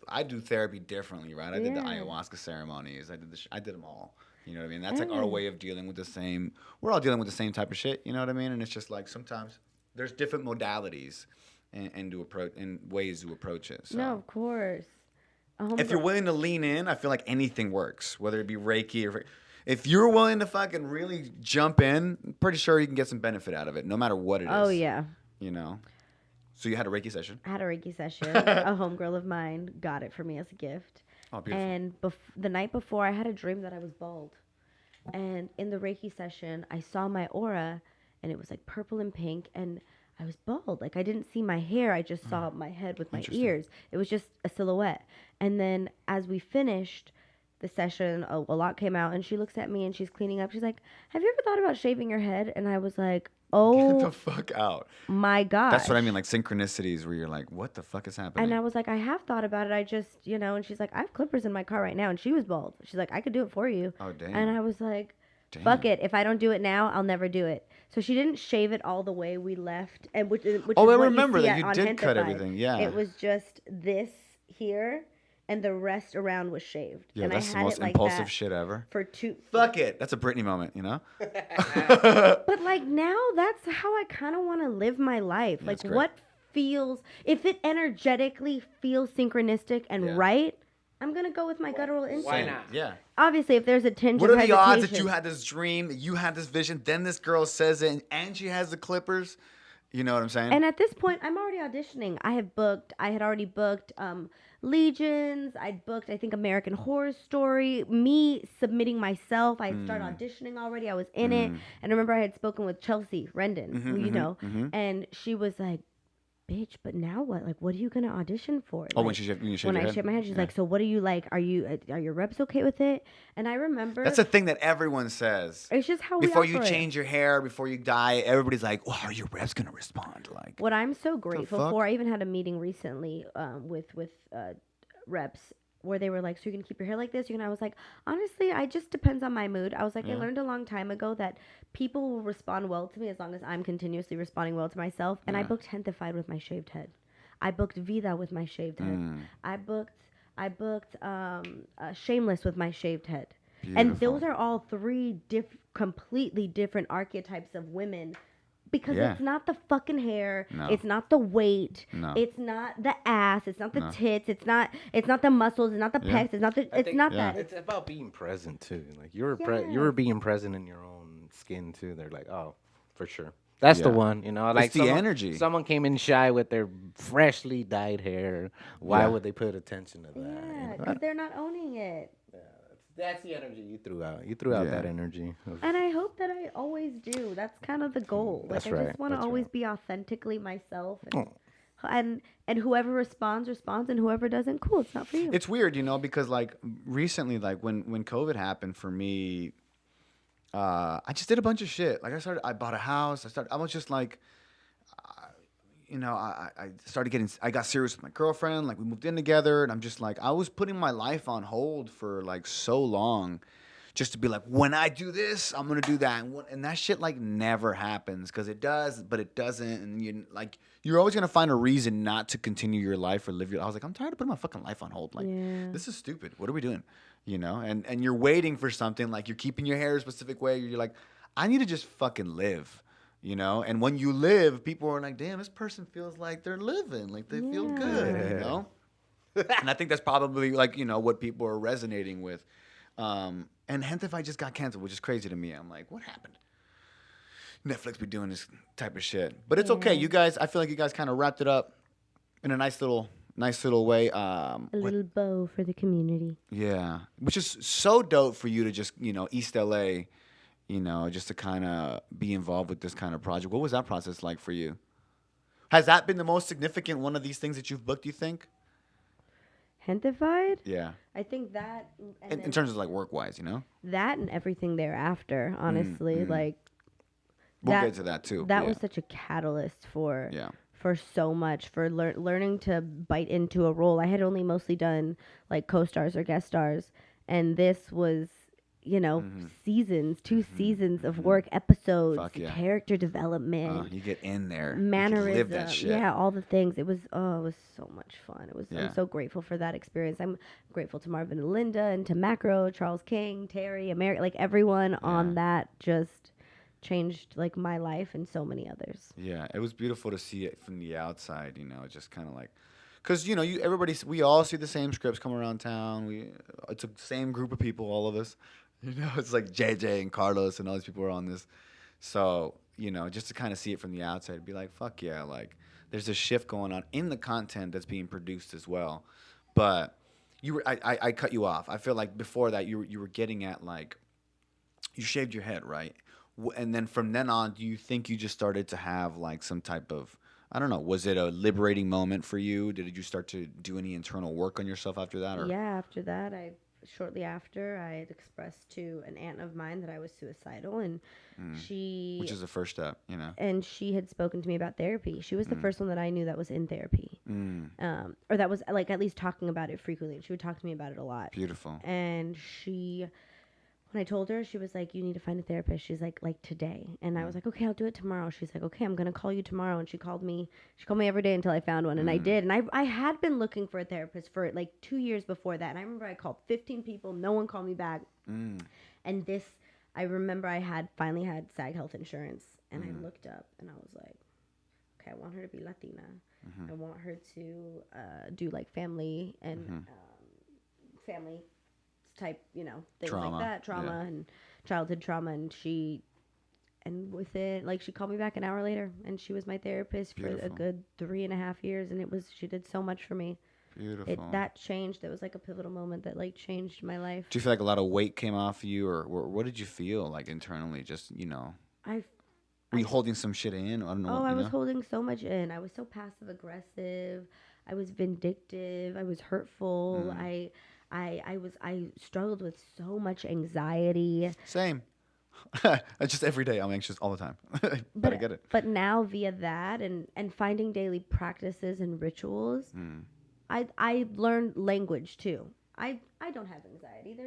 Speaker 1: I do therapy differently, right? I did the
Speaker 3: Yeah.
Speaker 1: ayahuasca ceremonies. I did them all. You know what I mean? That's like our
Speaker 3: Yeah.
Speaker 1: way of dealing with the same. We're all dealing with the same type of shit. You know what I mean? And it's just like sometimes there's different modalities and to approach and ways to approach it. So.
Speaker 3: No, of course.
Speaker 1: If you're willing to lean in, I feel like anything works, whether it be Reiki or if you're willing to fucking really jump in, I'm pretty sure you can get some benefit out of it, no matter what it is.
Speaker 3: Oh yeah.
Speaker 1: You know. So you had a Reiki session.
Speaker 3: I had a Reiki session. A homegirl of mine got it for me as a gift.
Speaker 1: Oh, beautiful.
Speaker 3: And the night before, I had a dream that I was bald. And in the Reiki session, I saw my aura, and it was like purple and pink, and I was bald. Like I didn't see my hair. I just saw my head with my ears. It was just a silhouette. And then as we finished the session, a lot came out, and she looks at me and she's cleaning up. She's like, "Have you ever thought about shaving your head?" And I was like,
Speaker 1: Get
Speaker 3: "Oh
Speaker 1: the fuck out.
Speaker 3: my god."
Speaker 1: That's what I mean, like synchronicities where you're like, what the fuck is happening?
Speaker 3: And I was like, "I have thought about it. I just, And she's like, "I have clippers in my car right now." And she was bald. She's like, "I could do it for you."
Speaker 1: Oh, damn.
Speaker 3: And I was like,
Speaker 1: Damn.
Speaker 3: "Fuck it. If I don't do it now, I'll never do it." So she didn't shave it all the way. We left, and which
Speaker 1: Oh,
Speaker 3: is
Speaker 1: I
Speaker 3: what
Speaker 1: remember
Speaker 3: you see
Speaker 1: that. You
Speaker 3: on
Speaker 1: did cut
Speaker 3: Gente-Fied.
Speaker 1: everything, yeah.
Speaker 3: It was just this here, and the rest around was shaved.
Speaker 1: Yeah,
Speaker 3: and
Speaker 1: that's
Speaker 3: I
Speaker 1: the
Speaker 3: had
Speaker 1: most
Speaker 3: it like
Speaker 1: impulsive
Speaker 3: that
Speaker 1: shit ever.
Speaker 3: for two.
Speaker 1: Fuck it. That's a Britney moment, you know?
Speaker 3: But like now, that's how I kind of want to live my life.
Speaker 1: Yeah,
Speaker 3: like
Speaker 1: that's great.
Speaker 3: what feels, if it energetically feels synchronistic and
Speaker 1: Yeah.
Speaker 3: right, I'm gonna go with my guttural instinct.
Speaker 2: Why not?
Speaker 1: Yeah.
Speaker 3: Obviously, if there's a tinge
Speaker 1: What
Speaker 3: of
Speaker 1: are the odds that
Speaker 3: hesitation-
Speaker 1: you had this dream, that you had this vision, then this girl says it, and she has the clippers? You know what I'm saying?
Speaker 3: And at this point, I'm already auditioning. I had already booked Legions. I'd booked, I think, American Horror Story. Me submitting myself. I had started auditioning already. I was in it. And I remember I had spoken with Chelsea Rendon, who you know. And she was like, "Bitch, but now what? Like, what are you gonna audition for?"
Speaker 1: Oh,
Speaker 3: Like,
Speaker 1: when you shaved
Speaker 3: when
Speaker 1: your
Speaker 3: I
Speaker 1: head?
Speaker 3: shaved my head, she's
Speaker 1: Yeah.
Speaker 3: like, "So what are you like? Are your reps okay with it?" And I remember
Speaker 1: That's a thing that everyone says.
Speaker 3: it's just how we
Speaker 1: Before you
Speaker 3: operate.
Speaker 1: change your hair, before you dye, everybody's like, "Well, how are your reps gonna respond?" Like,
Speaker 3: What I'm so grateful
Speaker 1: fuck?
Speaker 3: for, I even had a meeting recently with reps where they were like, "So you're gonna keep your hair like this?" I was like, honestly, I just depends on my mood. I was like, I learned a long time ago that people will respond well to me as long as I'm continuously responding well to myself. And I
Speaker 1: Yeah.
Speaker 3: booked Gente-Fied with my shaved head. I booked Vida with my shaved head. I booked Shameless with my shaved head. And
Speaker 1: Beautiful.
Speaker 3: those are all three completely different archetypes of women. Because
Speaker 1: Yeah.
Speaker 3: it's not the fucking hair,
Speaker 1: No.
Speaker 3: it's not the weight,
Speaker 1: No.
Speaker 3: it's not the ass, it's not the
Speaker 1: No.
Speaker 3: tits, it's not the muscles, it's not the
Speaker 1: Yeah.
Speaker 3: pecs, it's not
Speaker 2: I think-
Speaker 3: not
Speaker 1: yeah.
Speaker 3: that.
Speaker 2: It's about being present too. Like you were
Speaker 3: Yes.
Speaker 2: being present in your own skin too. They're like, oh, for sure. That's the
Speaker 1: Yeah.
Speaker 2: one, Like
Speaker 1: the energy.
Speaker 2: Someone came in shy with their freshly dyed hair. Why
Speaker 1: Yeah.
Speaker 2: would they put attention to that?
Speaker 3: Yeah, because they're not owning it.
Speaker 2: That's the energy you threw out. You threw out
Speaker 1: Yeah.
Speaker 2: that energy. of-
Speaker 3: And I hope that I always do. That's kind of the goal. Like
Speaker 2: That's
Speaker 3: I
Speaker 2: right,
Speaker 3: just want to
Speaker 2: that's
Speaker 3: always
Speaker 2: right.
Speaker 3: be authentically myself
Speaker 1: Oh.
Speaker 3: and whoever responds, and whoever doesn't, cool, it's not for you.
Speaker 1: It's weird, because like recently, like when COVID happened for me, I just did a bunch of shit. Like I bought a house. I was just like, I started I got serious with my girlfriend. Like we moved in together, and I'm just like, I was putting my life on hold for like so long, just to be like, when I do this, I'm gonna do that, and that shit like never happens because it does, but it doesn't, and you're always gonna find a reason not to continue your life or live your. I was like, I'm tired of putting my fucking life on hold. Like
Speaker 3: Yeah.
Speaker 1: this is stupid. What are we doing? And you're waiting for something, like you're keeping your hair a specific way. You're like, I need to just fucking live. And when you live, people are like, damn, this person feels like they're living, like they feel good, And I think that's probably like, what people are resonating with. And Gente-Fied just got canceled, which is crazy to me. I'm like, what happened? Netflix be doing this type of shit. But it's okay. You guys, I feel like you guys kind of wrapped it up in a nice little way.
Speaker 3: A little bow for the community.
Speaker 1: Yeah. Which is so dope for you to just, East LA, just to kind of be involved with this kind of project. What was that process like for you? Has that been the most significant one of these things that you've booked, you think?
Speaker 3: Gente-Fied?
Speaker 1: Yeah.
Speaker 3: I think that and
Speaker 1: In
Speaker 3: then
Speaker 1: terms of like work-wise,
Speaker 3: that and everything thereafter, honestly, like
Speaker 1: We'll
Speaker 3: that-
Speaker 1: get to that too.
Speaker 3: that
Speaker 1: Yeah.
Speaker 3: was such a catalyst for
Speaker 1: Yeah.
Speaker 3: for so much, for learning to bite into a role. I had only mostly done like co-stars or guest stars, and this was, seasons, 2 seasons of work, episodes,
Speaker 1: Fuck yeah.
Speaker 3: character development,
Speaker 1: You get in there. You
Speaker 3: mannerism,
Speaker 1: can live that shit.
Speaker 3: yeah, all the things. It was so much fun.
Speaker 1: Yeah.
Speaker 3: I'm so grateful for that experience. I'm grateful to Marvin and Linda and to Macro, Charles King, Terry, America, like everyone on that just changed like my life and so many others.
Speaker 1: Yeah, it was beautiful to see it from the outside, just kind of like, because we all see the same scripts come around town. It's the same group of people, all of us. It's like JJ and Carlos and all these people are on this. So just to kind of see it from the outside, be like, fuck yeah, like there's a shift going on in the content that's being produced as well. But I cut you off. I feel like before that you were getting at like, you shaved your head, right? And then from then on, do you think you just started to have like some type of, I don't know, was it a liberating moment for you? Did you start to do any internal work on yourself after that? Or?
Speaker 3: Yeah, after that, shortly after, I had expressed to an aunt of mine that I was suicidal, and
Speaker 1: which is the first step,
Speaker 3: And she had spoken to me about therapy. She was the first one that I knew that was in therapy, or that was like at least talking about it frequently. She would talk to me about it a lot.
Speaker 1: Beautiful.
Speaker 3: And when I told her, she was like, "You need to find a therapist." She's like today. And I was like, "Okay, I'll do it tomorrow." She's like, "Okay, I'm going to call you tomorrow." And she called me every day until I found one. And I did. And I had been looking for a therapist for like 2 years before that. And I remember I called 15 people. No one called me back. And I remember I finally had SAG health insurance. And I looked up and I was like, okay, I want her to be Latina. I want her to do like family and family type, things
Speaker 1: trauma.
Speaker 3: Like that, trauma and childhood trauma. And with it, like she called me back an hour later, and she was my therapist
Speaker 1: Beautiful.
Speaker 3: for a good 3.5 years, and she did so much for me.
Speaker 1: Beautiful.
Speaker 3: That changed. That was like a pivotal moment that like changed my life.
Speaker 1: Do you feel like a lot of weight came off you, or what did you feel like internally? Just were you holding some shit in? I don't know.
Speaker 3: I was holding so much in. I was so passive aggressive. I was vindictive. I was hurtful. I struggled with so much anxiety.
Speaker 1: Same. Just every day I'm anxious all the time. But I get it.
Speaker 3: But now via that and finding daily practices and rituals, I learned language too. I don't have anxiety.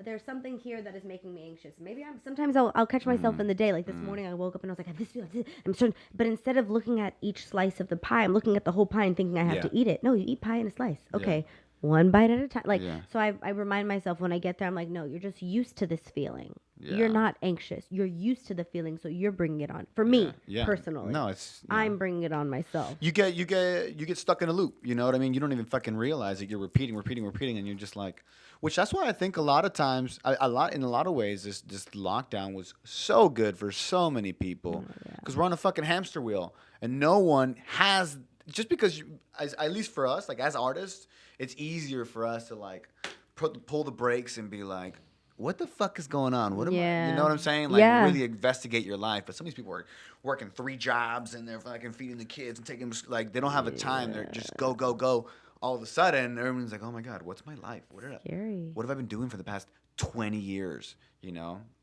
Speaker 3: There's something here that is making me anxious. Maybe sometimes I'll catch myself in the day. Like this morning I woke up and I was like, I have this feeling. I'm certain. But instead of looking at each slice of the pie, I'm looking at the whole pie and thinking I have to eat it. No, you eat pie in a slice. Okay.
Speaker 1: Yeah.
Speaker 3: One bite at a time. So I remind myself when I get there, I'm like, no, you're just used to this feeling. Yeah. You're not anxious. You're used to the feeling, so you're bringing it on. For me, personally.
Speaker 1: No,
Speaker 3: I'm bringing it on myself.
Speaker 1: You get stuck in a loop. You know what I mean? You don't even fucking realize it. You're repeating, and you're just like, which that's why I think a lot of times, in a lot of ways, this lockdown was so good for so many people because we're on a fucking hamster wheel, and no one has. Just because, at least for us, like as artists, it's easier for us to like pull the brakes and be like, what the fuck is going on? What am I? You know what I'm saying? Like really investigate your life. But some of these people are working 3 jobs and they're fucking feeding the kids and taking like they don't have the time. They're just go. All of a sudden, everyone's like, oh my god, what's my life? What have I been doing for the past 20 years?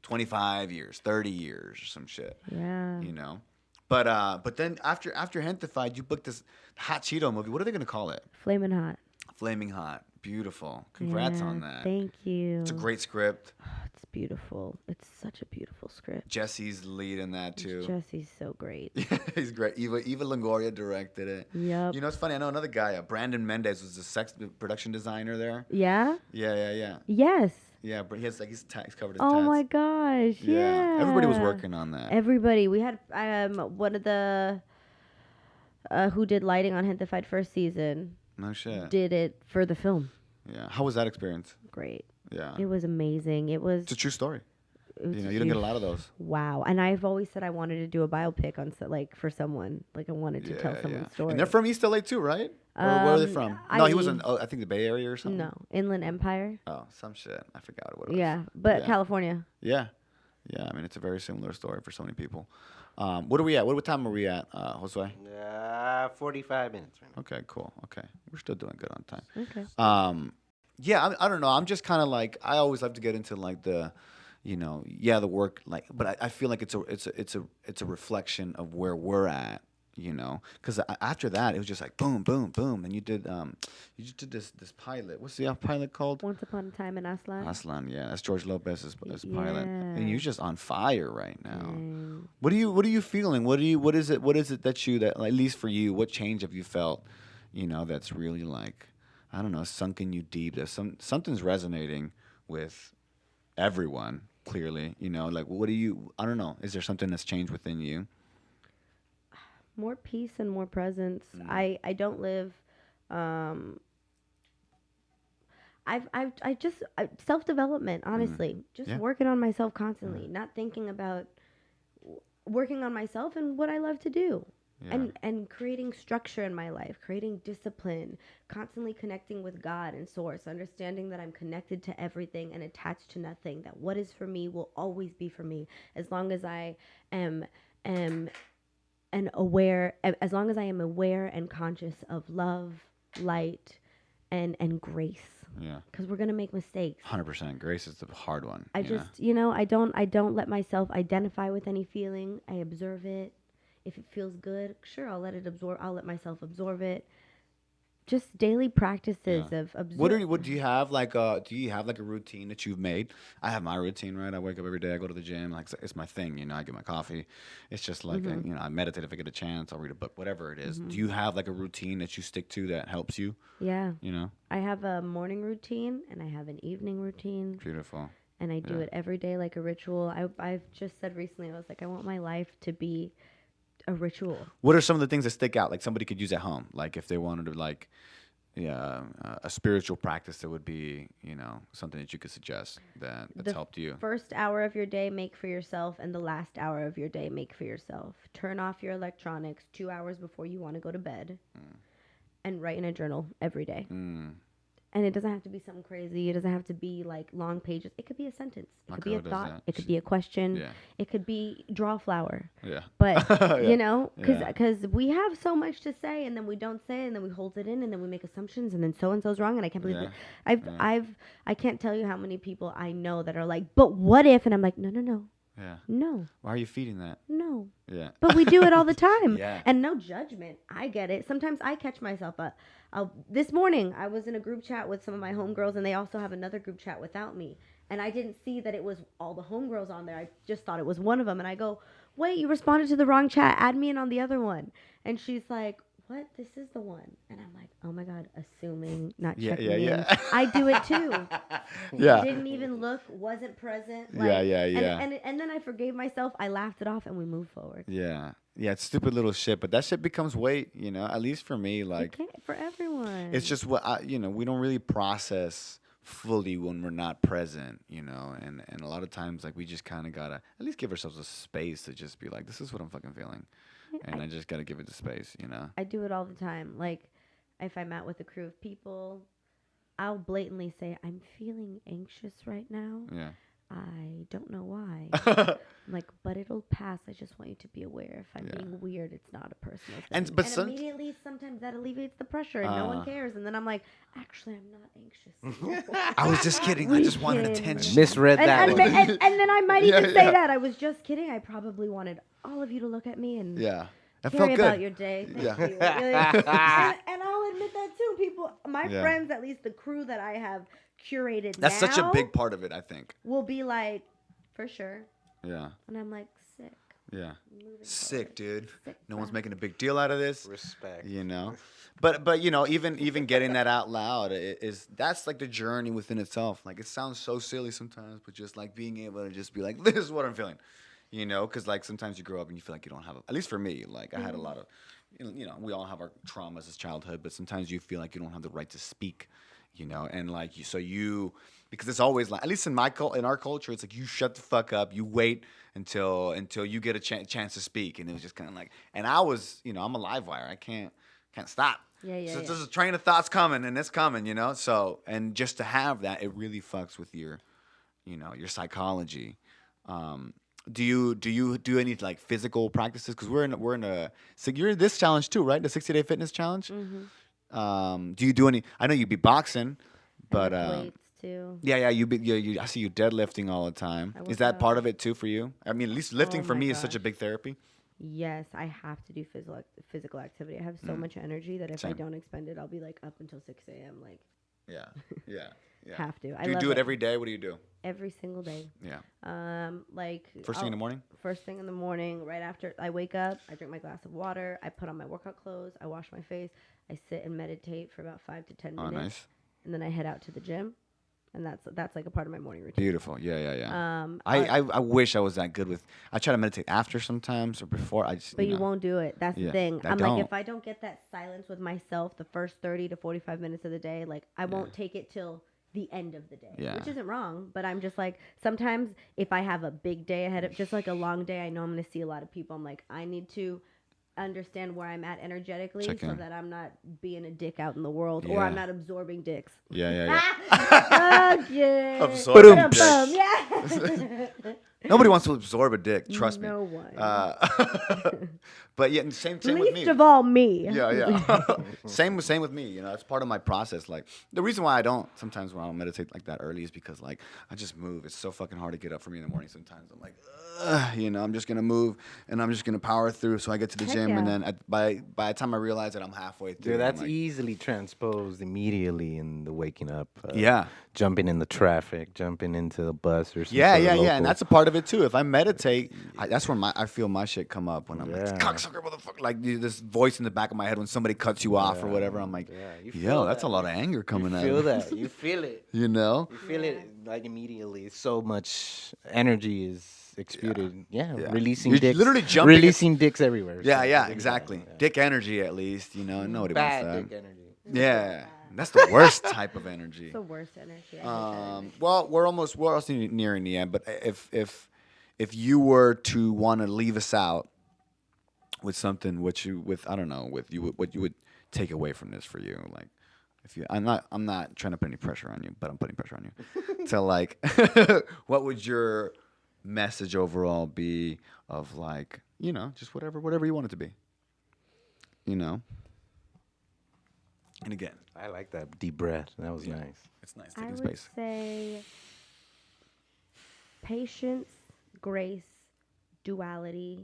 Speaker 1: 25 years, 30 years, or some shit.
Speaker 3: Yeah.
Speaker 1: But then after Gente-Fied, you booked this Hot Cheeto movie. What are they gonna call it?
Speaker 3: Flamin' Hot.
Speaker 1: Flaming Hot. Beautiful. Congrats on that.
Speaker 3: Thank you.
Speaker 1: It's a great script.
Speaker 3: It's beautiful. It's such a beautiful script.
Speaker 1: Jesse's the lead in that too.
Speaker 3: Jesse's so great.
Speaker 1: He's great. Eva Longoria directed it.
Speaker 3: Yep.
Speaker 1: It's funny. I know another guy. Brandon Mendez was the production designer there.
Speaker 3: Yeah.
Speaker 1: Yeah.
Speaker 3: Yes.
Speaker 1: Yeah, but he's covered his
Speaker 3: Oh
Speaker 1: tats.
Speaker 3: my gosh! Yeah.
Speaker 1: Everybody was working on that.
Speaker 3: Everybody. We had one of the who did lighting on Gente-Fied first season.
Speaker 1: No shit.
Speaker 3: Did it for the film.
Speaker 1: Yeah. How was that experience?
Speaker 3: Great.
Speaker 1: Yeah.
Speaker 3: It was amazing. It's
Speaker 1: a true story. You don't get a lot of those.
Speaker 3: Wow. And I've always said I wanted to do a biopic on for someone. Like I wanted to tell someone's story.
Speaker 1: And they're from East LA too, right? Where are they from? He was in I think the Bay Area or something.
Speaker 3: No, Inland Empire.
Speaker 1: Oh, some shit. I forgot what it was.
Speaker 3: Yeah, but California.
Speaker 1: Yeah. I mean, it's a very similar story for so many people. What are we at? What time are we at, Josue?
Speaker 2: 45 minutes right now.
Speaker 1: Okay, cool. Okay, we're still doing good on time.
Speaker 3: Okay.
Speaker 1: I don't know. I'm just kind of like I always like to get into like the, the work but I feel like it's a reflection of where we're at you know, because after that it was just like boom, boom, boom, and you just did this pilot. What's the pilot called?
Speaker 3: Once Upon a Time in Aslan.
Speaker 1: Aslan, yeah, that's George Lopez's pilot, and
Speaker 3: Yeah.
Speaker 1: you're just on fire right now.
Speaker 3: Mm.
Speaker 1: What are you feeling? What is it that at least for you, what change have you felt? You know, that's really like, I don't know, sunken you deep. There's something's resonating with everyone. Clearly, you know, like I don't know. Is there something that's changed within you?
Speaker 3: More peace and more presence. I don't live. I just self development. Honestly, just
Speaker 1: Yeah.
Speaker 3: working on myself constantly. Not thinking about working on myself and what I love to do.
Speaker 1: Yeah.
Speaker 3: And creating structure in my life, creating discipline, constantly connecting with God and source, understanding that I'm connected to everything and attached to nothing, that what is for me will always be for me as long as I am and aware, as long as I am aware and conscious of love, light, and grace,
Speaker 1: Yeah.
Speaker 3: because we're gonna make mistakes.
Speaker 1: 100%. Grace is the hard one.
Speaker 3: I just, you know, I don't let myself identify with any feeling. I observe it. If it feels good, sure, I'll let myself absorb it. Just daily practices
Speaker 1: Yeah.
Speaker 3: of absorb.
Speaker 1: What do you have like a routine that you've made? I have my routine, right? I wake up every day, I go to the gym, like it's my thing, you know, I get my coffee. It's just like you know, I meditate if I get a chance, I'll read a book, whatever it is. Do you have like a routine that you stick to that helps you?
Speaker 3: Yeah.
Speaker 1: You know?
Speaker 3: I have a morning routine and I have an evening routine.
Speaker 1: Beautiful.
Speaker 3: And I do it every day like a ritual. I've just said recently, I was like, I want my life to be a ritual.
Speaker 1: What are some of the things that stick out? Like somebody could use at home, like if they wanted to like, a spiritual practice that would be, you know, something that you could suggest that's helped you.
Speaker 3: First hour of your day, make for yourself, and the last hour of your day, make for yourself. Turn off your electronics 2 hours before you want to go to bed, and write in a journal every day. And it doesn't have to be something crazy. It doesn't have to be like long pages. It could be a sentence. It
Speaker 1: My
Speaker 3: could be a
Speaker 1: girl does
Speaker 3: thought.
Speaker 1: that.
Speaker 3: It could be a question.
Speaker 1: Yeah.
Speaker 3: It could be draw a flower.
Speaker 1: Yeah.
Speaker 3: But you know,
Speaker 1: Yeah.
Speaker 3: because we have so much to say, and then we don't say it, and then we hold it in, and then we make assumptions, and then so and so's wrong, and I can't believe
Speaker 1: Yeah.
Speaker 3: it. I can't tell you how many people I know that are like, but what if? And I'm like, no,
Speaker 1: Yeah.
Speaker 3: no,
Speaker 1: Why are you feeding that?
Speaker 3: no.
Speaker 1: Yeah.
Speaker 3: But we do it all the time.
Speaker 1: Yeah.
Speaker 3: And no judgment. I get it. Sometimes I catch myself. This morning, I was in a group chat with some of my homegirls, and they also have another group chat without me. And I didn't see that it was all the homegirls on there. I just thought it was one of them. And I go, wait, you responded to the wrong chat. Add me in on the other one. And she's like, what? This is the one. And I'm like, oh my God, assuming, not checking in. I do it too.
Speaker 1: Yeah.
Speaker 3: Didn't even look, wasn't present.
Speaker 1: Yeah.
Speaker 3: And then I forgave myself. I laughed it off, and we moved forward.
Speaker 1: Yeah. Yeah, it's stupid little shit, but that shit becomes weight, you know, at least for me, like,
Speaker 3: It can't for everyone.
Speaker 1: it's just you know, we don't really process fully when we're not present, you know, and a lot of times, like, we just kind of gotta at least give ourselves a space to just be like, this is what I'm fucking feeling, and I just gotta give it the space, you know.
Speaker 3: I do it all the time. Like, if I'm out with a crew of people, I'll blatantly say, I'm feeling anxious right now.
Speaker 1: Yeah.
Speaker 3: I don't know why. I'm like, but it'll pass. I just want you to be aware. If I'm being weird, it's not a personal thing.
Speaker 1: And
Speaker 3: immediately, sometimes that alleviates the pressure, and no one cares. And then I'm like, actually, I'm not anxious.
Speaker 1: I was just kidding. I just wanted
Speaker 3: Weekend.
Speaker 1: attention.
Speaker 2: Misread that
Speaker 3: and,
Speaker 2: one.
Speaker 3: and then I might even say that. I was just kidding. I probably wanted all of you to look at me and
Speaker 1: Yeah. That
Speaker 3: care
Speaker 1: felt
Speaker 3: about
Speaker 1: good.
Speaker 3: your day. Thank
Speaker 1: Yeah.
Speaker 3: you. And I'll admit that too. People, my
Speaker 1: Yeah.
Speaker 3: friends, at least the crew that I have curated
Speaker 1: That's
Speaker 3: now,
Speaker 1: such a big part of it, I think.
Speaker 3: will be like, for sure.
Speaker 1: Yeah.
Speaker 3: And I'm like, sick.
Speaker 1: Yeah.
Speaker 3: Moving
Speaker 1: Sick, dude.
Speaker 3: Sick,
Speaker 1: No one's
Speaker 3: bruh.
Speaker 1: making a big deal out of this.
Speaker 2: Respect.
Speaker 1: You know, but you know, even getting that out loud that's like the journey within itself. Like, it sounds so silly sometimes, but just like being able to just be like, this is what I'm feeling, you know, because like sometimes you grow up and you feel like you don't have at least for me, like I had a lot of, you know, we all have our traumas as childhood, but sometimes you feel like you don't have the right to speak, you know, and like because it's always like, at least in our culture, it's like you shut the fuck up, you wait until you get a chance to speak, and it was just kind of like, and I was, you know, I'm a live wire, I can't stop.
Speaker 3: Yeah.
Speaker 1: So there's a train of thoughts coming, and it's coming, you know. So, and just to have that, it really fucks with your, you know, your psychology. Do you do any like physical practices? Because we're in a so you're in this challenge too, right? The 60-day fitness challenge.
Speaker 3: Mm-hmm.
Speaker 1: Do you do any? I know you be boxing, but
Speaker 3: weights too.
Speaker 1: yeah, you I see you deadlifting all the time.
Speaker 3: I
Speaker 1: Is
Speaker 3: work
Speaker 1: that part
Speaker 3: out.
Speaker 1: of it too for you? I mean, at least lifting
Speaker 3: Oh
Speaker 1: for
Speaker 3: my
Speaker 1: me is such a
Speaker 3: gosh.
Speaker 1: big therapy.
Speaker 3: Yes, I have to do physical activity. I have so much energy that if I
Speaker 1: Same.
Speaker 3: don't expend it, I'll be like up until 6 a.m. Like
Speaker 1: Yeah. Yeah. Yeah.
Speaker 3: have to. I
Speaker 1: Do you
Speaker 3: love
Speaker 1: do it every day? What do you do?
Speaker 3: every single day.
Speaker 1: Yeah.
Speaker 3: Like
Speaker 1: First thing in the morning?
Speaker 3: First thing in the morning, right after I wake up, I drink my glass of water. I put on my workout clothes. I wash my face. I sit and meditate for about 5 to 10 minutes,
Speaker 1: nice.
Speaker 3: and then I head out to the gym, and that's like a part of my morning routine.
Speaker 1: Beautiful. Yeah, yeah, yeah.
Speaker 3: Um,
Speaker 1: I wish I was that good with. I try to meditate after sometimes or before. I just.
Speaker 3: But you
Speaker 1: know.
Speaker 3: won't do it. That's
Speaker 1: Yeah,
Speaker 3: the thing.
Speaker 1: I
Speaker 3: I'm
Speaker 1: don't.
Speaker 3: like, if I don't get that silence with myself the first 30 to 45 minutes of the day, like, I won't take it till the end of the day.
Speaker 1: Yeah.
Speaker 3: Which isn't wrong, but I'm just like, sometimes if I have a big day ahead of, just like a long day, I know I'm going to see a lot of people. I'm like, I need to understand where I'm at energetically
Speaker 1: Check
Speaker 3: so
Speaker 1: in.
Speaker 3: that I'm not being a dick out in the world or
Speaker 1: Yeah.
Speaker 3: I'm not absorbing dicks.
Speaker 1: Yeah, yeah, yeah.
Speaker 3: Okay.
Speaker 1: Absorbing
Speaker 3: Ba-dum-bum.
Speaker 1: dicks.
Speaker 3: Yeah.
Speaker 1: Nobody wants to absorb a dick. Trust me.
Speaker 3: No one.
Speaker 1: But yeah, same with
Speaker 3: Least
Speaker 1: me.
Speaker 3: of all me.
Speaker 1: Yeah, yeah. same with me. You know, that's part of my process. Like the reason why I don't sometimes when I don't meditate like that early is because like I just move. It's so fucking hard to get up for me in the morning. Sometimes I'm like, you know, I'm just gonna move and I'm just gonna power through. So I get to the
Speaker 3: Heck
Speaker 1: gym
Speaker 3: yeah.
Speaker 1: and then by the time I realize that I'm halfway through,
Speaker 2: Dude, that's
Speaker 1: I'm like,
Speaker 2: easily transposed immediately in the waking up.
Speaker 1: Yeah.
Speaker 2: Jumping in the traffic, jumping into the bus or something.
Speaker 1: Yeah, yeah, yeah, and that's a part of it too. If I meditate, that's when I feel my shit come up when I'm like,
Speaker 2: Yeah.
Speaker 1: cocksucker, motherfucker, like this voice in the back of my head when somebody cuts you off or whatever. I'm like,
Speaker 2: you
Speaker 1: yo,
Speaker 2: feel
Speaker 1: that's
Speaker 2: that.
Speaker 1: a lot of anger coming
Speaker 2: You
Speaker 1: out.
Speaker 2: feel that. You feel it.
Speaker 1: You know?
Speaker 2: You feel it like immediately. So much energy is exuded. Yeah,
Speaker 1: Yeah.
Speaker 2: releasing
Speaker 1: You're
Speaker 2: dicks.
Speaker 1: literally jumping
Speaker 2: Releasing dicks everywhere.
Speaker 1: Yeah,
Speaker 2: So
Speaker 1: yeah,
Speaker 2: think
Speaker 1: exactly.
Speaker 2: about it, yeah.
Speaker 1: Dick energy, at least. You know, nobody
Speaker 2: Bad
Speaker 1: wants that.
Speaker 2: dick energy.
Speaker 1: Yeah, that's the worst type of energy.
Speaker 3: It's the worst energy. I hate that energy.
Speaker 1: Well, we're also nearing the end. But if you were to want to leave us out with something, what you would take away from this for you, like if you, I'm not trying to put any pressure on you, but I'm putting pressure on you. So like, what would your message overall be of like, you know, just whatever you want it to be, you know? And again,
Speaker 2: I like that deep breath. That was
Speaker 1: Yeah.
Speaker 2: nice.
Speaker 1: it's nice
Speaker 3: I
Speaker 1: taking
Speaker 3: would
Speaker 1: space.
Speaker 3: say patience, grace, duality,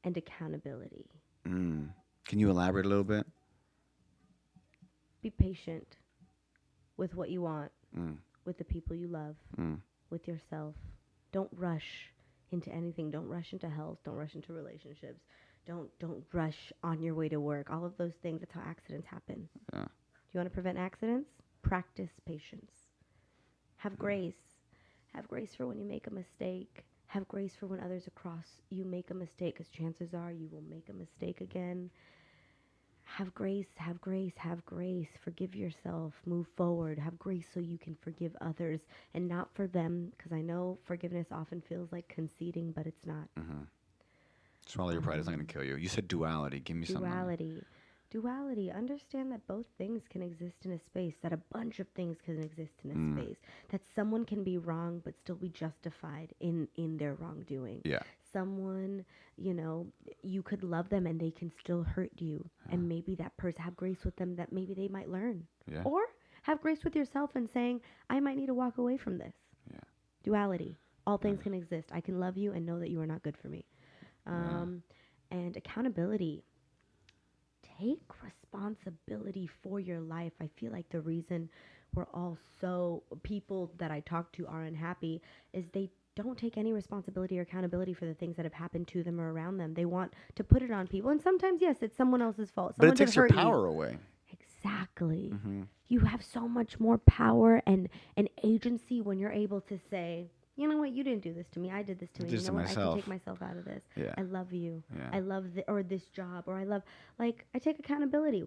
Speaker 3: and accountability.
Speaker 1: Can you elaborate a little bit?
Speaker 3: Be patient with what you want,
Speaker 1: Mm.
Speaker 3: with the people you love, with yourself. Don't rush into anything. Don't rush into health. Don't rush into relationships. Don't rush on your way to work. All of those things. That's how accidents happen.
Speaker 1: Yeah.
Speaker 3: Do you want to prevent accidents? Practice patience. Have grace. Have grace for when you make a mistake. Have grace for when others across you make a mistake, because chances are you will make a mistake again. Have grace, have grace, have grace. Forgive yourself. Move forward. Have grace so you can forgive others and not for them, because I know forgiveness often feels like conceding, but it's not.
Speaker 1: Swallow your pride is not going to kill you. You said duality. Give me something.
Speaker 3: Duality. Understand that both things can exist in a space, that a bunch of things can exist in a space, that someone can be wrong but still be justified in their wrongdoing.
Speaker 1: Yeah.
Speaker 3: Someone, you know, you could love them and they can still hurt you. And maybe that person, have grace with them that maybe they might learn.
Speaker 1: Yeah.
Speaker 3: Or have grace with yourself and saying, I might need to walk away from this.
Speaker 1: Yeah.
Speaker 3: Duality. All things can exist. I can love you and know that you are not good for me. And accountability. Take responsibility for your life. I feel like the reason we're all people that I talk to are unhappy is they don't take any responsibility or accountability for the things that have happened to them or around them. They want to put it on people. And sometimes, yes, it's someone else's fault.
Speaker 1: But
Speaker 3: Someone
Speaker 1: it takes
Speaker 3: did
Speaker 1: your
Speaker 3: hurt you.
Speaker 1: power away.
Speaker 3: Exactly. You have so much more power and agency when you're able to say, you know what, you didn't do this to me. I did this to me.
Speaker 1: This
Speaker 3: You
Speaker 1: to
Speaker 3: know what, I
Speaker 1: myself.
Speaker 3: can take myself out of this.
Speaker 1: Yeah.
Speaker 3: I love you.
Speaker 1: Yeah.
Speaker 3: I love this job, or I love, like, I take accountability.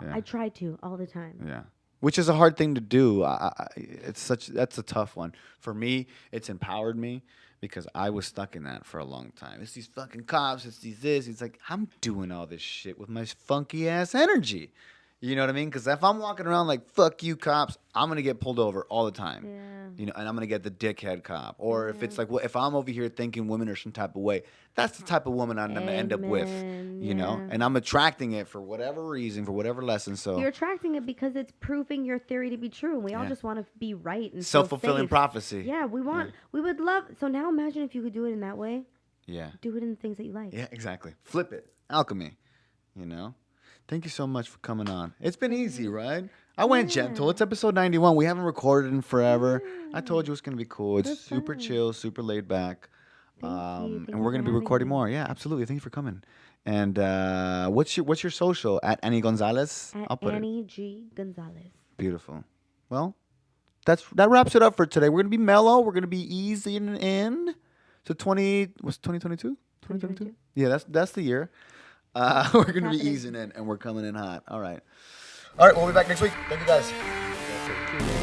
Speaker 1: Yeah.
Speaker 3: I try to all the time.
Speaker 1: Yeah. Which is a hard thing to do. That's a tough one. For me, it's empowered me because I was stuck in that for a long time. It's these fucking cops, it's this. It's like, I'm doing all this shit with my funky ass energy. You know what I mean? Because if I'm walking around like, fuck you, cops, I'm going to get pulled over all the time.
Speaker 3: Yeah.
Speaker 1: You know, and I'm going to get the dickhead cop. Or if it's like, well, if I'm over here thinking women are some type of way, that's the type of woman I'm going to end up with.
Speaker 3: Amen,
Speaker 1: You know?
Speaker 3: yeah.
Speaker 1: And I'm attracting it for whatever reason, for whatever lesson. So
Speaker 3: You're attracting it because it's proving your theory to be true. And we all
Speaker 1: Yeah.
Speaker 3: just want to be right and feel
Speaker 1: self-fulfilling
Speaker 3: safe.
Speaker 1: prophecy.
Speaker 3: Yeah, we would love. So now imagine if you could do it in that way.
Speaker 1: Yeah.
Speaker 3: Do it in the things that you like.
Speaker 1: Yeah, exactly. Flip it. Alchemy. Thank you so much for coming on. It's been easy, right? I went gentle. It's episode 91. We haven't recorded in forever. I told you it's going to be cool. It's
Speaker 3: was
Speaker 1: super
Speaker 3: fun.
Speaker 1: chill, super laid back.
Speaker 3: Thank you. Thank
Speaker 1: And
Speaker 3: you
Speaker 1: we're going
Speaker 3: for
Speaker 1: to be
Speaker 3: having
Speaker 1: recording
Speaker 3: me.
Speaker 1: more. Yeah, absolutely. Thank you for coming. And what's your social? At Annie Gonzalez?
Speaker 3: At
Speaker 1: I'll put it.
Speaker 3: Annie G. Gonzalez.
Speaker 1: Beautiful. Well, that wraps it up for today. We're going to be mellow. We're going to be easing in. So 2022? 2022? Yeah, that's the year. We're going to be
Speaker 3: happening.
Speaker 1: easing in, and we're coming in hot. All right. All right, we'll be back next week. Thank you, guys.
Speaker 2: That's it.